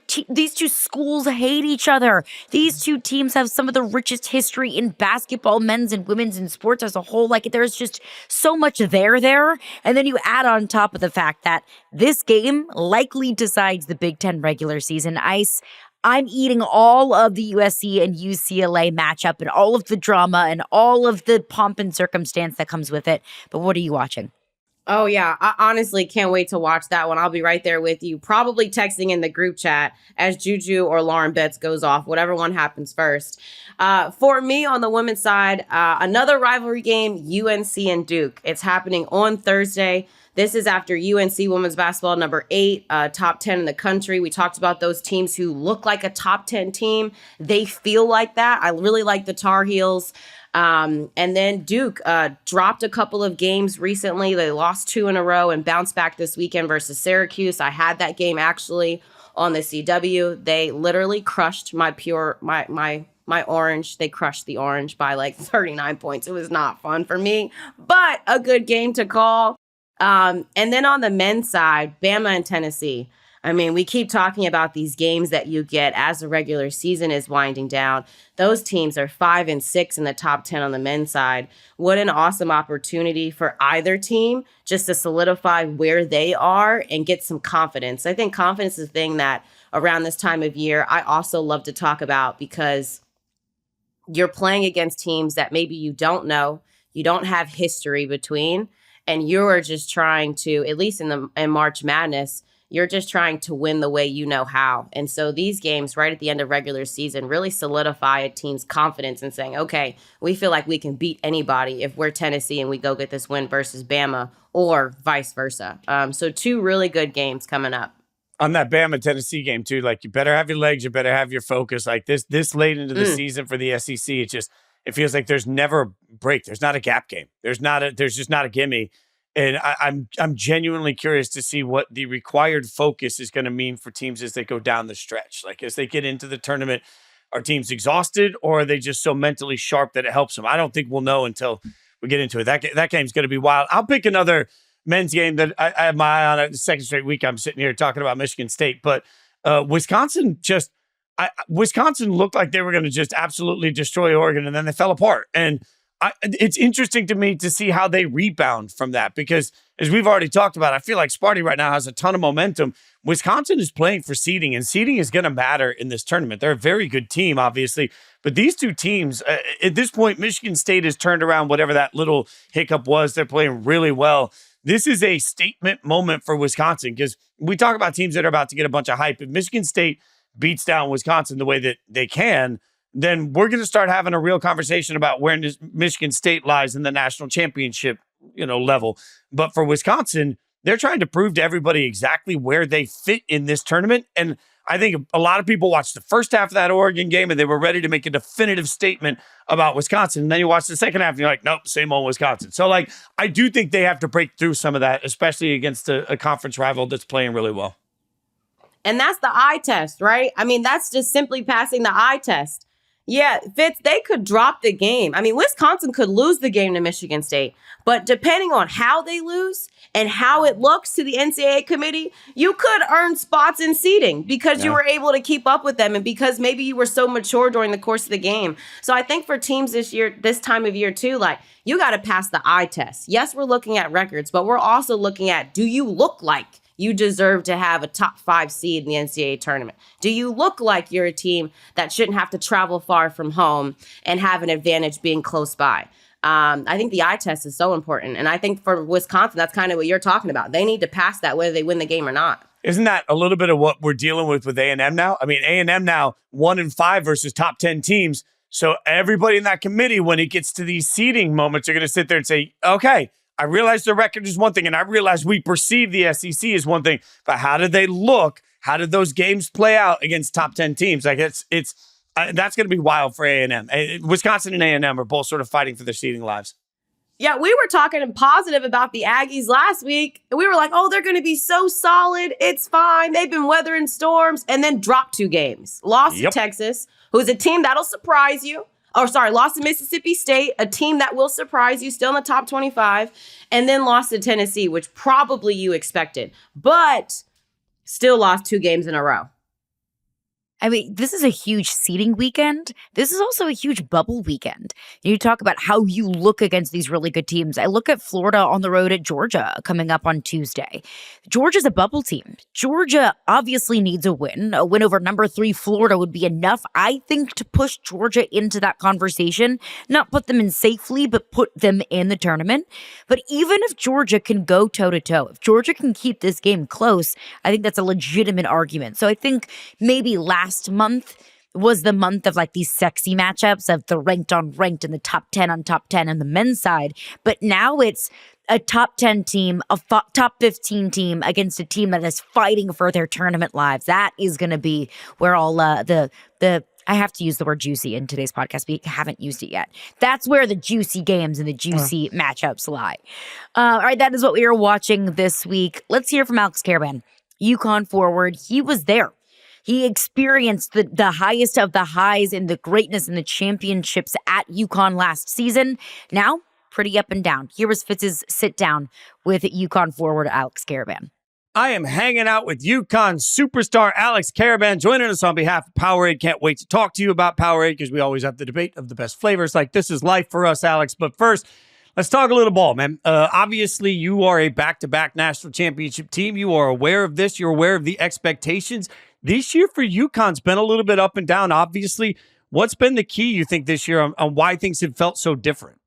schools hate each other. These two teams have some of the richest history in basketball, men's and women's, and sports as a whole. Like, there's just so much there. And then you add on top of the fact that this game likely decides the Big Ten regular season. Ice, I'm eating all of the USC and UCLA matchup and all of the drama and all of the pomp and circumstance that comes with it. But what are you watching? Oh, yeah. I honestly can't wait to watch that one. I'll be right there with you, probably texting in the group chat as JuJu or Lauren Betts goes off, whatever one happens first. For me on the women's side, another rivalry game, UNC and Duke. It's happening on Thursday. This is after UNC women's basketball, number 8, top 10 in the country. We talked about those teams who look like a top 10 team. They feel like that. I really like the Tar Heels. And then Duke dropped a couple of games recently. They lost 2 in a row and bounced back this weekend versus Syracuse. I had that game actually on the CW. They literally crushed my orange. They crushed the orange by like 39 points. It was not fun for me, but a good game to call. And then on the men's side, Bama and Tennessee. I mean, we keep talking about these games that you get as the regular season is winding down. Those teams are 5 and 6 in the top 10 on the men's side. What an awesome opportunity for either team just to solidify where they are and get some confidence. I think confidence is a thing that around this time of year, I also love to talk about because you're playing against teams that maybe you don't know, you don't have history between, and you're just trying to, at least in March Madness, you're just trying to win the way you know how. And so these games right at the end of regular season really solidify a team's confidence in saying, okay, we feel like we can beat anybody if we're Tennessee and we go get this win versus Bama or vice versa. So 2 really good games coming up. On that Bama Tennessee game too, like you better have your legs, you better have your focus. Like this late into the season for the SEC, it feels like there's never a break. There's not a gap game. There's just not a gimme. And I'm genuinely curious to see what the required focus is going to mean for teams as they go down the stretch. Like as they get into the tournament, are teams exhausted or are they just so mentally sharp that it helps them? I don't think we'll know until we get into it. That game's going to be wild. I'll pick another men's game that I have my eye on. The second straight week I'm sitting here talking about Michigan State, but Wisconsin looked like they were going to just absolutely destroy Oregon, and then they fell apart. And it's interesting to me to see how they rebound from that because, as we've already talked about, I feel like Sparty right now has a ton of momentum. Wisconsin is playing for seeding, and seeding is going to matter in this tournament. They're a very good team, obviously, but these two teams, at this point, Michigan State has turned around whatever that little hiccup was. They're playing really well. This is a statement moment for Wisconsin because we talk about teams that are about to get a bunch of hype. If Michigan State beats down Wisconsin the way that they can, then we're going to start having a real conversation about where Michigan State lies in the national championship, level. But for Wisconsin, they're trying to prove to everybody exactly where they fit in this tournament. And I think a lot of people watched the first half of that Oregon game and they were ready to make a definitive statement about Wisconsin. And then you watch the second half and you're like, nope, same old Wisconsin. So I do think they have to break through some of that, especially against a conference rival that's playing really well. And that's the eye test, right? I mean, that's just simply passing the eye test. Yeah, Fitz, they could drop the game. I mean, Wisconsin could lose the game to Michigan State, but depending on how they lose and how it looks to the NCAA committee, you could earn spots in seeding because you were able to keep up with them and because maybe you were so mature during the course of the game. So I think for teams this time of year too, you got to pass the eye test. Yes, we're looking at records, but we're also looking at, do you look like you deserve to have a top 5 seed in the NCAA tournament? Do you look like you're a team that shouldn't have to travel far from home and have an advantage being close by? I think the eye test is so important. And I think for Wisconsin, that's kind of what you're talking about. They need to pass that whether they win the game or not. Isn't that a little bit of what we're dealing with A&M now? I mean, A&M now 1-5 versus top 10 teams. So everybody in that committee, when it gets to these seeding moments, are going to sit there and say, okay, I realize the record is one thing, and I realize we perceive the SEC as one thing, but how did they look? How did those games play out against top 10 teams? That's going to be wild for A&M. Wisconsin and A&M are both sort of fighting for their seeding lives. Yeah, we were talking positive about the Aggies last week. We were like, oh, they're going to be so solid. It's fine. They've been weathering storms, and then dropped 2 games. Lost to Texas, who's a team that'll surprise you. Lost to Mississippi State, a team that will surprise you, still in the top 25, and then lost to Tennessee, which probably you expected, but still lost 2 games in a row. I mean, this is a huge seeding weekend. This is also a huge bubble weekend. You talk about how you look against these really good teams. I look at Florida on the road at Georgia coming up on Tuesday. Georgia's a bubble team. Georgia obviously needs a win. A win over number 3 Florida would be enough, I think, to push Georgia into that conversation. Not put them in safely, but put them in the tournament. But even if Georgia can go toe-to-toe, if Georgia can keep this game close, I think that's a legitimate argument. So I think maybe last month was the month of like these sexy matchups of the ranked on ranked and the top 10 on top 10 on the men's side. But now it's a top 10 team, a top 15 team against a team that is fighting for their tournament lives. That is going to be where all I have to use the word juicy in today's podcast. We haven't used it yet. That's where the juicy games and the juicy matchups lie. All right, that is what we are watching this week. Let's hear from Alex Karaban, UConn forward. He was there. He experienced the highest of the highs and the greatness in the championships at UConn last season. Now, pretty up and down. Here was Fitz's sit down with UConn forward Alex Karaban. I am hanging out with UConn superstar Alex Karaban, joining us on behalf of Powerade. Can't wait to talk to you about Powerade because we always have the debate of the best flavors. Like, this is life for us, Alex. But first, let's talk a little ball, man. Obviously, you are a back-to-back national championship team. You are aware of this. You're aware of the expectations. This year for UConn's been a little bit up and down, obviously. What's been the key, you think, this year on why things have felt so different?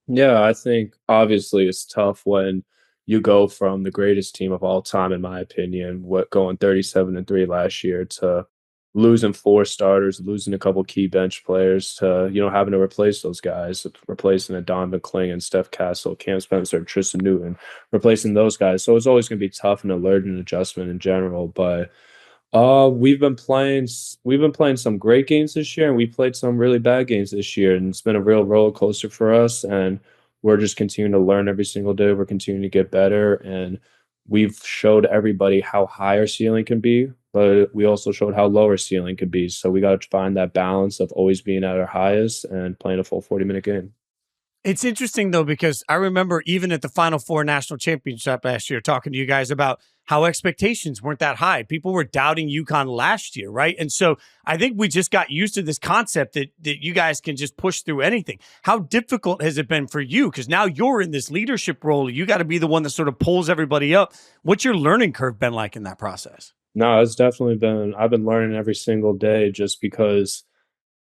Yeah, I think obviously it's tough when you go from the greatest team of all time, in my opinion, going 37-3 last year, to losing 4 starters, losing a couple key bench players, to having to replace those guys, replacing a Don McCling and Steph Castle, Cam Spencer, Tristan Newton, replacing those guys. So it's always going to be tough and a learning adjustment in general, but we've been playing some great games this year, and we played some really bad games this year, and it's been a real roller coaster for us, and we're just continuing to learn every single day. We're continuing to get better, and we've showed everybody how high our ceiling can be, but we also showed how low our ceiling could be. So we got to find that balance of always being at our highest and playing a full 40-minute game. It's interesting, though, because I remember even at the Final Four national championship last year talking to you guys about how expectations weren't that high. People were doubting UConn last year, right? And so I think we just got used to this concept that you guys can just push through anything. How difficult has it been for you? Because now you're in this leadership role. You got to be the one that sort of pulls everybody up. What's your learning curve been like in that process? No, it's definitely been, I've been learning every single day just because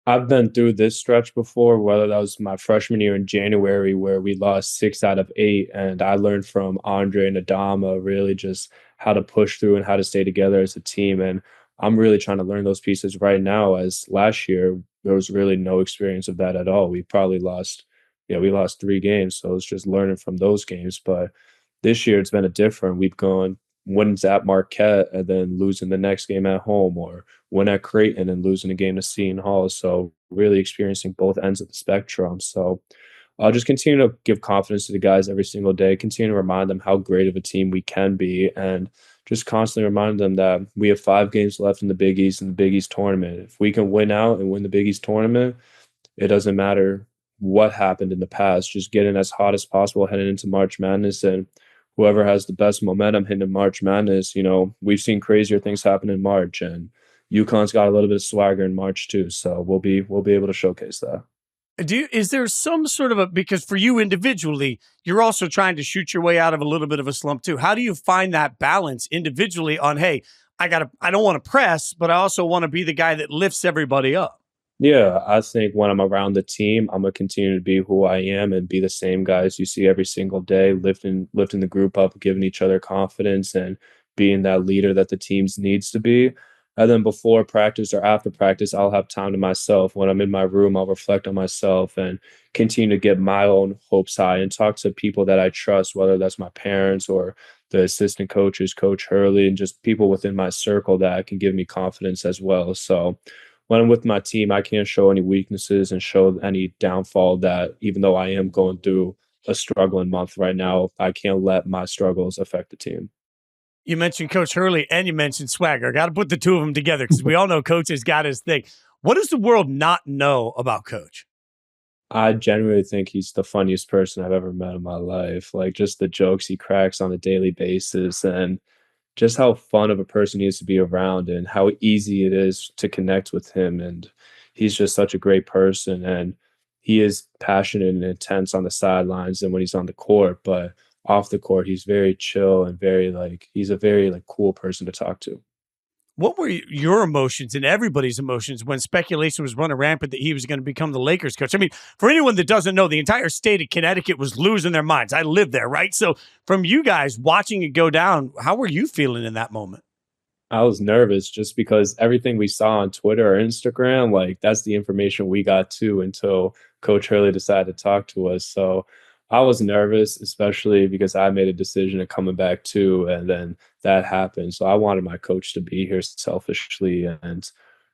I've been through this stretch before, whether that was my freshman year in January where we lost 6 out of 8. And I learned from Andre and Adama really just how to push through and how to stay together as a team. And I'm really trying to learn those pieces right now, as last year, there was really no experience of that at all. We probably lost 3 games. So it's just learning from those games. But this year it's been a different. We've gone wins at Marquette and then losing the next game at home, or win at Creighton and losing a game to Seton Hall. So really experiencing both ends of the spectrum. So I'll just continue to give confidence to the guys every single day, continue to remind them how great of a team we can be, and just constantly remind them that we have 5 games left in the Big East and the Big East tournament. If we can win out and win the Big East tournament, it doesn't matter what happened in the past. Just get in as hot as possible heading into March Madness, and whoever has the best momentum hitting March Madness, we've seen crazier things happen in March, and UConn's got a little bit of swagger in March too. So we'll be able to showcase that. Is there some sort of because for you individually, you're also trying to shoot your way out of a little bit of a slump too. How do you find that balance individually on, hey, I don't want to press, but I also want to be the guy that lifts everybody up? Yeah, I think when I'm around the team, I'm going to continue to be who I am and be the same guys you see every single day, lifting the group up, giving each other confidence, and being that leader that the team needs to be. And then before practice or after practice, I'll have time to myself. When I'm in my room, I'll reflect on myself and continue to get my own hopes high and talk to people that I trust, whether that's my parents or the assistant coaches, Coach Hurley, and just people within my circle that can give me confidence as well. So when I'm with my team, I can't show any weaknesses and show any downfall, that even though I am going through a struggling month right now. I can't let my struggles affect the team. You mentioned Coach Hurley and you mentioned Swagger. Got to put the two of them together because we all know Coach has got his thing. What does the world not know about Coach? I genuinely think he's the funniest person I've ever met in my life. Like, just the jokes he cracks on a daily basis, and just how fun of a person he is to be around, and how easy it is to connect with him. And he's just such a great person, and he is passionate and intense on the sidelines and when he's on the court, but off the court, he's very chill and very he's a very cool person to talk to. What were your emotions and everybody's emotions when speculation was running rampant that he was going to become the Lakers coach? I mean, for anyone that doesn't know, the entire state of Connecticut was losing their minds. I lived there, right? So from you guys watching it go down, how were you feeling in that moment? I was nervous just because everything we saw on Twitter or Instagram, that's the information we got too until Coach Hurley decided to talk to us. So I was nervous, especially because I made a decision of coming back too, and then that happened. So I wanted my coach to be here selfishly, and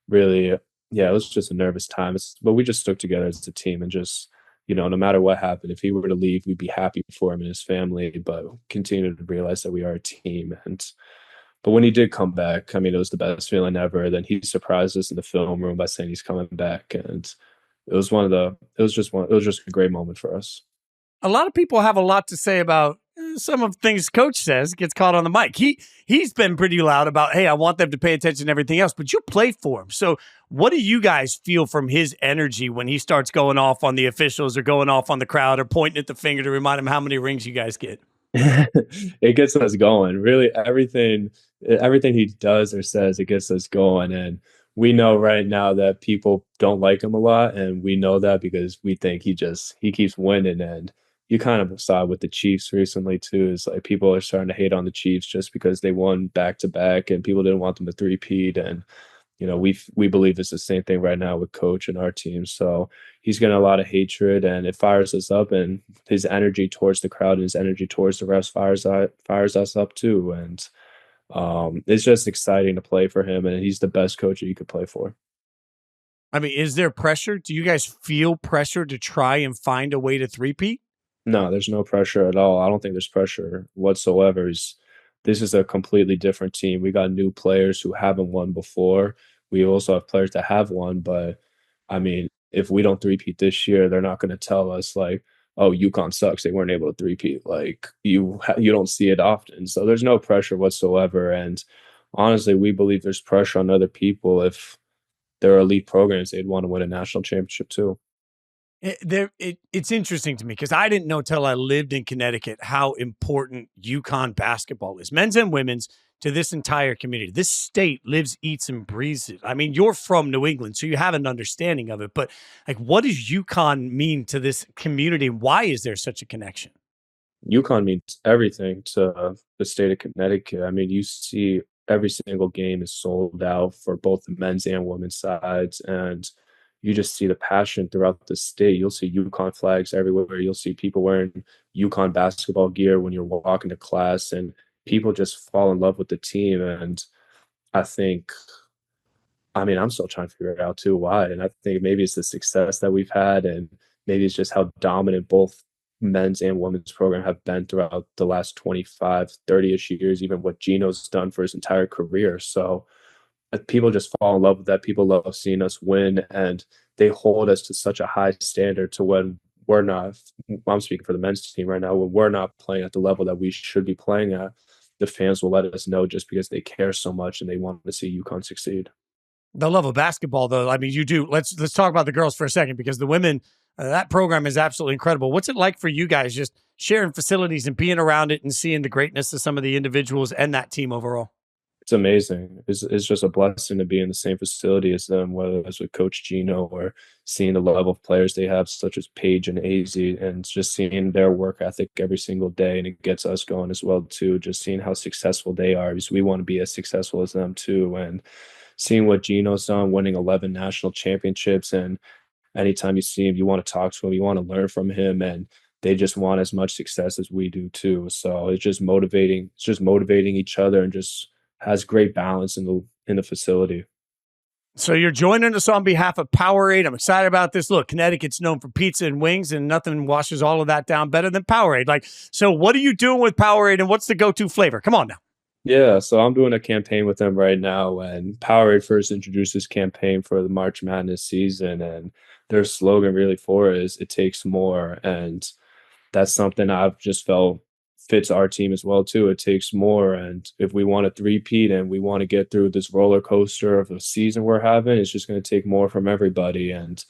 really, yeah, it was just a nervous time. But we just stuck together as a team, and just, no matter what happened, if he were to leave, we'd be happy for him and his family, but continue to realize that we are a team. But when he did come back, I mean, it was the best feeling ever. Then he surprised us in the film room by saying he's coming back, and it was just a great moment for us. A lot of people have a lot to say about some of the things Coach says, gets caught on the mic. He's been pretty loud about, hey, I want them to pay attention to everything else, but you play for him. So what do you guys feel from his energy when he starts going off on the officials or going off on the crowd or pointing at the finger to remind him how many rings you guys get? It gets us going. Really, everything he does or says, it gets us going. And we know right now that people don't like him a lot, and we know that because we think he keeps winning. And you kind of saw with the Chiefs recently too, is people are starting to hate on the Chiefs just because they won back to back and people didn't want them to three-peat. And we believe it's the same thing right now with Coach and our team. So he's getting a lot of hatred, and it fires us up, and his energy towards the crowd and his energy towards the refs fires us up too. And it's just exciting to play for him, and he's the best coach that you could play for. I mean, is there pressure? Do you guys feel pressure to try and find a way to three-peat? No, there's no pressure at all. I don't think there's pressure whatsoever. This is a completely different team. We got new players who haven't won before. We also have players that have won, but I mean, if we don't three-peat this year, they're not going to tell us oh, UConn sucks, they weren't able to three-peat. You don't see it often. So there's no pressure whatsoever. And honestly, we believe there's pressure on other people. If they're elite programs, they'd want to win a national championship too. It's interesting to me because I didn't know till I lived in Connecticut how important UConn basketball is, men's and women's, to this entire community. This state lives, eats, and breathes it. I mean, you're from New England, so you have an understanding of it. But what does UConn mean to this community? Why is there such a connection? UConn means everything to the state of Connecticut. I mean, you see every single game is sold out for both the men's and women's sides, and you just see the passion throughout the state. You'll see UConn flags everywhere. You'll see people wearing UConn basketball gear when you're walking to class, and people just fall in love with the team. And I think, I'm still trying to figure it out too, why. And I think maybe it's the success that we've had, and maybe it's just how dominant both men's and women's program have been throughout the last 25, 30-ish years, even what Gino's done for his entire career. So people just fall in love with that. People love seeing us win, and they hold us to such a high standard to when we're not. I'm speaking for the men's team right now. When we're not playing at the level that we should be playing at, the fans will let us know just because they care so much and they want to see UConn succeed. The love of basketball, though, I mean, you do. Let's talk about the girls for a second, because the women, that program is absolutely incredible. What's it like for you guys just sharing facilities and being around it and seeing the greatness of some of the individuals and that team overall? It's amazing. It's just a blessing to be in the same facility as them, whether it's with Coach Gino or seeing the level of players they have, such as Paige and AZ, and just seeing their work ethic every single day. And it gets us going as well, too, just seeing how successful they are, because we want to be as successful as them, too. And seeing what Gino's done, winning 11 national championships. And anytime you see him, you want to talk to him, you want to learn from him. And they just want as much success as we do, too. So it's just motivating. It's just motivating each other, and just has great balance in the facility. So you're joining us on behalf of Powerade. I'm excited about this. Look, Connecticut's known for pizza and wings, and nothing washes all of that down better than Powerade. Like, so what are you doing with Powerade, and what's the go-to flavor? Come on now. Yeah, so I'm doing a campaign with them right now. When Powerade first introduced this campaign for the March Madness season, and their slogan really for it is "It takes more," and that's something I've just felt fits our team as well too. It takes more, and if we want to three-peat and we want to get through this roller coaster of a season we're having, it's just going to take more from everybody, and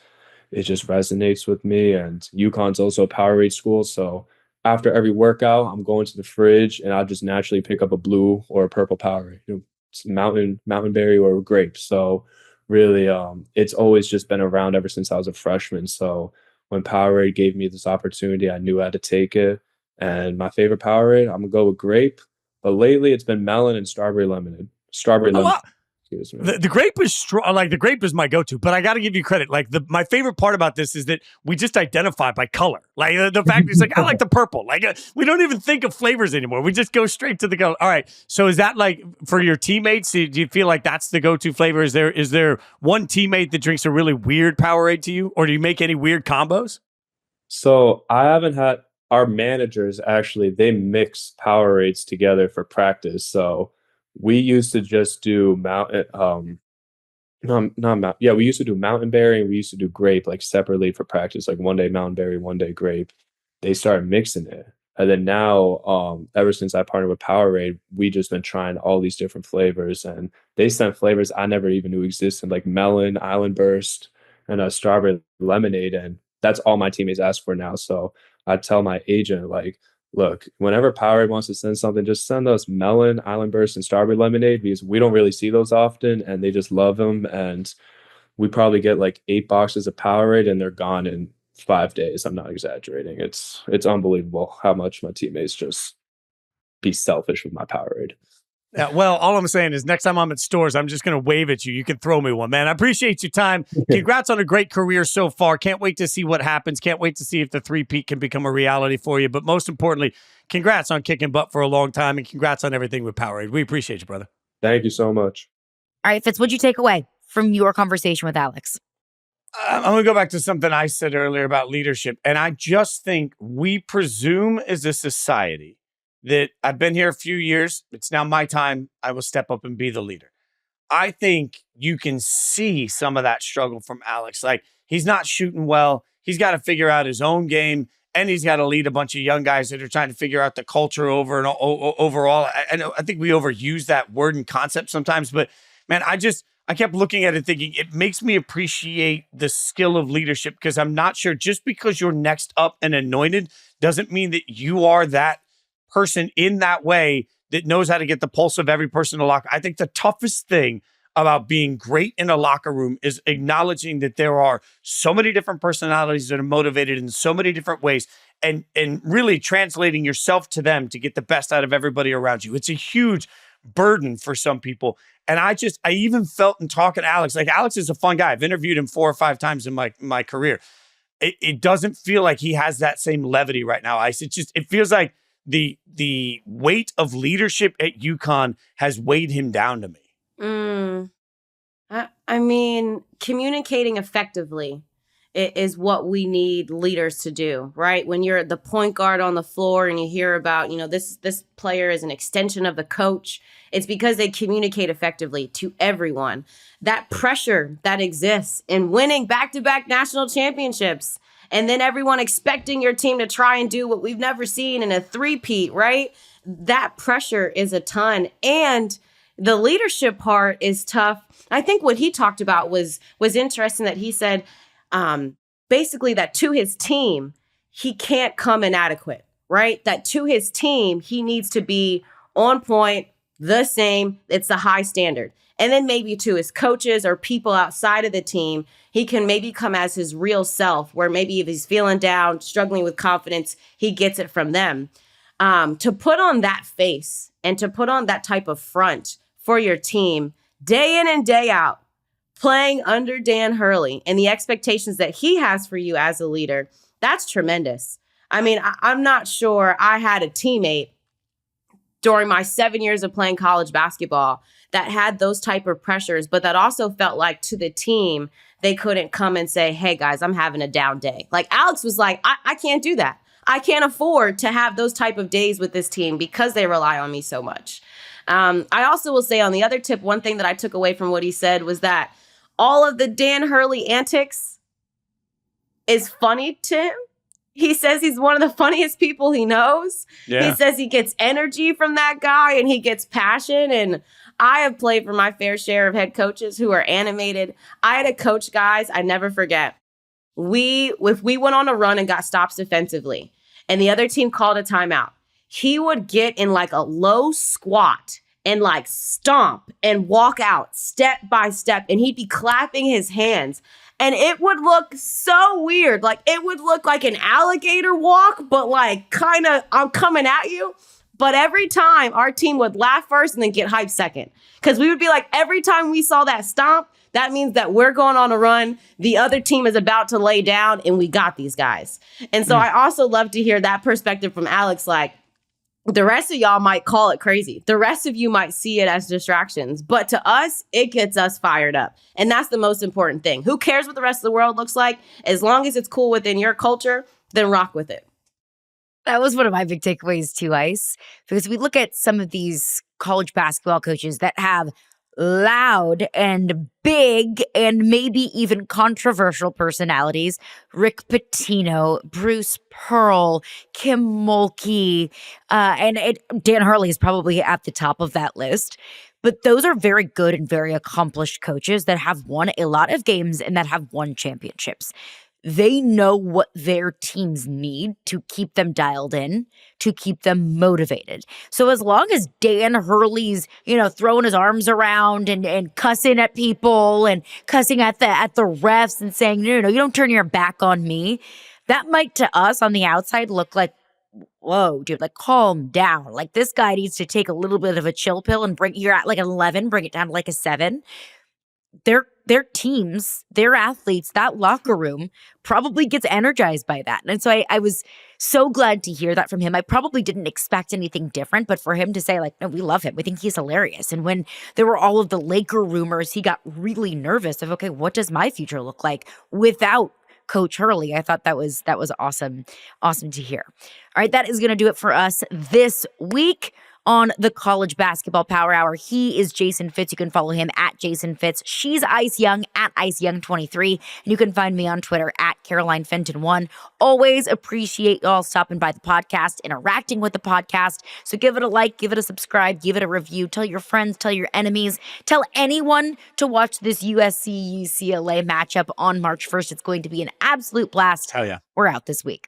it just resonates with me. And UConn's also a Powerade school, so after every workout, I'm going to the fridge and I'll just naturally pick up a blue or a purple Powerade, it's mountain berry or grape. So really, it's always just been around ever since I was a freshman. So when Powerade gave me this opportunity, I knew I had to take it. And my favorite Powerade, I'm gonna go with grape. But lately, it's been melon and strawberry lemonade. Strawberry lemonade. Excuse me. The grape is strong. Like the grape is my go-to, but I got to give you credit. Like my favorite part about this is that we just identify by color. Like the fact is, like I like the purple. Like we don't even think of flavors anymore. We just go straight to the color. All right. So is that like for your teammates? Do you feel like that's the go-to flavor? Is there one teammate that drinks a really weird Powerade to you, or do you make any weird combos? So I haven't had our managers actually. They mix Powerades together for practice. So we used to just do we used to do mountain berry and we used to do grape like separately for practice, like one day mountain berry, one day grape. They started mixing it. And then now, ever since I partnered with Powerade, we just been trying all these different flavors, and they sent flavors I never even knew existed, like melon, island burst, and a strawberry lemonade. And that's all my teammates ask for now. So I tell my agent, like, look, whenever Powerade wants to send something, just send us melon, island burst, and strawberry lemonade, because we don't really see those often, and they just love them. And we probably get like 8 boxes of Powerade, and they're gone in 5 days. I'm not exaggerating. It's unbelievable how much my teammates just be selfish with my Powerade. Yeah, well, all I'm saying is next time I'm at stores, I'm just going to wave at you. You can throw me one, man. I appreciate your time. Congrats on a great career so far. Can't wait to see what happens. Can't wait to see if the three-peat can become a reality for you. But most importantly, congrats on kicking butt for a long time, and congrats on everything with Powerade. We appreciate you, brother. Thank you so much. All right, Fitz, what'd you take away from your conversation with Alex? I'm going to go back to something I said earlier about leadership. And I just think we presume as a society that I've been here a few years. It's now my time. I will step up and be the leader. I think you can see some of that struggle from Alex. Like, he's not shooting well. He's got to figure out his own game, and he's got to lead a bunch of young guys that are trying to figure out the culture overall. I think we overuse that word and concept sometimes, but man, I kept looking at it thinking it makes me appreciate the skill of leadership, because I'm not sure just because you're next up and anointed doesn't mean that you are that person in that way that knows how to get the pulse of every person in the locker. I think the toughest thing about being great in a locker room is acknowledging that there are so many different personalities that are motivated in so many different ways, and really translating yourself to them to get the best out of everybody around you. It's a huge burden for some people. And I even felt in talking to Alex, like Alex is a fun guy. I've interviewed him 4 or 5 times in my career. It doesn't feel like he has that same levity right now, Ice. It feels like the weight of leadership at UConn has weighed him down to me. I mean, communicating effectively is what we need leaders to do, right? When you're the point guard on the floor and you hear about, this player is an extension of the coach, it's because they communicate effectively to everyone. That pressure that exists in winning back-to-back national championships, and then everyone expecting your team to try and do what we've never seen in a three-peat, right? That pressure is a ton. And the leadership part is tough. I think what he talked about was interesting, that he said, basically that to his team, he can't come inadequate, right? That to his team, he needs to be on point, the same. It's a high standard. And then maybe to his coaches or people outside of the team, he can maybe come as his real self, where maybe if he's feeling down, struggling with confidence, he gets it from them. To put on that face and to put on that type of front for your team day in and day out, playing under Dan Hurley and the expectations that he has for you as a leader, that's tremendous. I mean, I'm not sure I had a teammate during my 7 years of playing college basketball that had those type of pressures, but that also felt like to the team, they couldn't come and say, hey guys, I'm having a down day. Like Alex was like, I can't do that. I can't afford to have those type of days with this team because they rely on me so much. I also will say on the other tip, one thing that I took away from what he said was that all of the Dan Hurley antics is funny to him. He says he's one of the funniest people he knows. Yeah. He says he gets energy from that guy and he gets passion. And I have played for my fair share of head coaches who are animated. I had a coach, guys, I never forget. If we went on a run and got stops defensively and the other team called a timeout, he would get in like a low squat and like stomp and walk out step by step. And he'd be clapping his hands. And it would look so weird. Like it would look like an alligator walk, but like kind of I'm coming at you. But every time our team would laugh first and then get hyped second. Because we would be like, every time we saw that stomp, that means that we're going on a run. The other team is about to lay down and we got these guys. And so I also love to hear that perspective from Alex. Like the rest of y'all might call it crazy. The rest of you might see it as distractions. But to us, it gets us fired up. And that's the most important thing. Who cares what the rest of the world looks like? As long as it's cool within your culture, then rock with it. That was one of my big takeaways too, Ice, because we look at some of these college basketball coaches that have loud and big and maybe even controversial personalities. Rick Pitino, Bruce Pearl, Kim Mulkey, and Dan Hurley is probably at the top of that list. But those are very good and very accomplished coaches that have won a lot of games and that have won championships. They know what their teams need to keep them dialed in, to keep them motivated. So as long as Dan Hurley's, throwing his arms around and cussing at people and cussing at the refs and saying, no, you don't turn your back on me, that might to us on the outside look like, whoa, dude, like calm down. Like this guy needs to take a little bit of a chill pill and you're at like an 11, bring it down to like a 7. Their teams, their athletes, that locker room probably gets energized by that. And so I was so glad to hear that from him. I probably didn't expect anything different, but for him to say like, no, we love him. We think he's hilarious. And when there were all of the Laker rumors, he got really nervous of, okay, what does my future look like without Coach Hurley? I thought that was awesome. Awesome to hear. All right, that is going to do it for us this week on the College Basketball Power Hour. He is Jason Fitz. You can follow him at Jason Fitz. She's Ice Young at IceYoung23. And you can find me on Twitter at CarolineFenton1. Always appreciate y'all stopping by the podcast, interacting with the podcast. So give it a like, give it a subscribe, give it a review. Tell your friends, tell your enemies, tell anyone to watch this USC-UCLA matchup on March 1st. It's going to be an absolute blast. Hell yeah. We're out this week.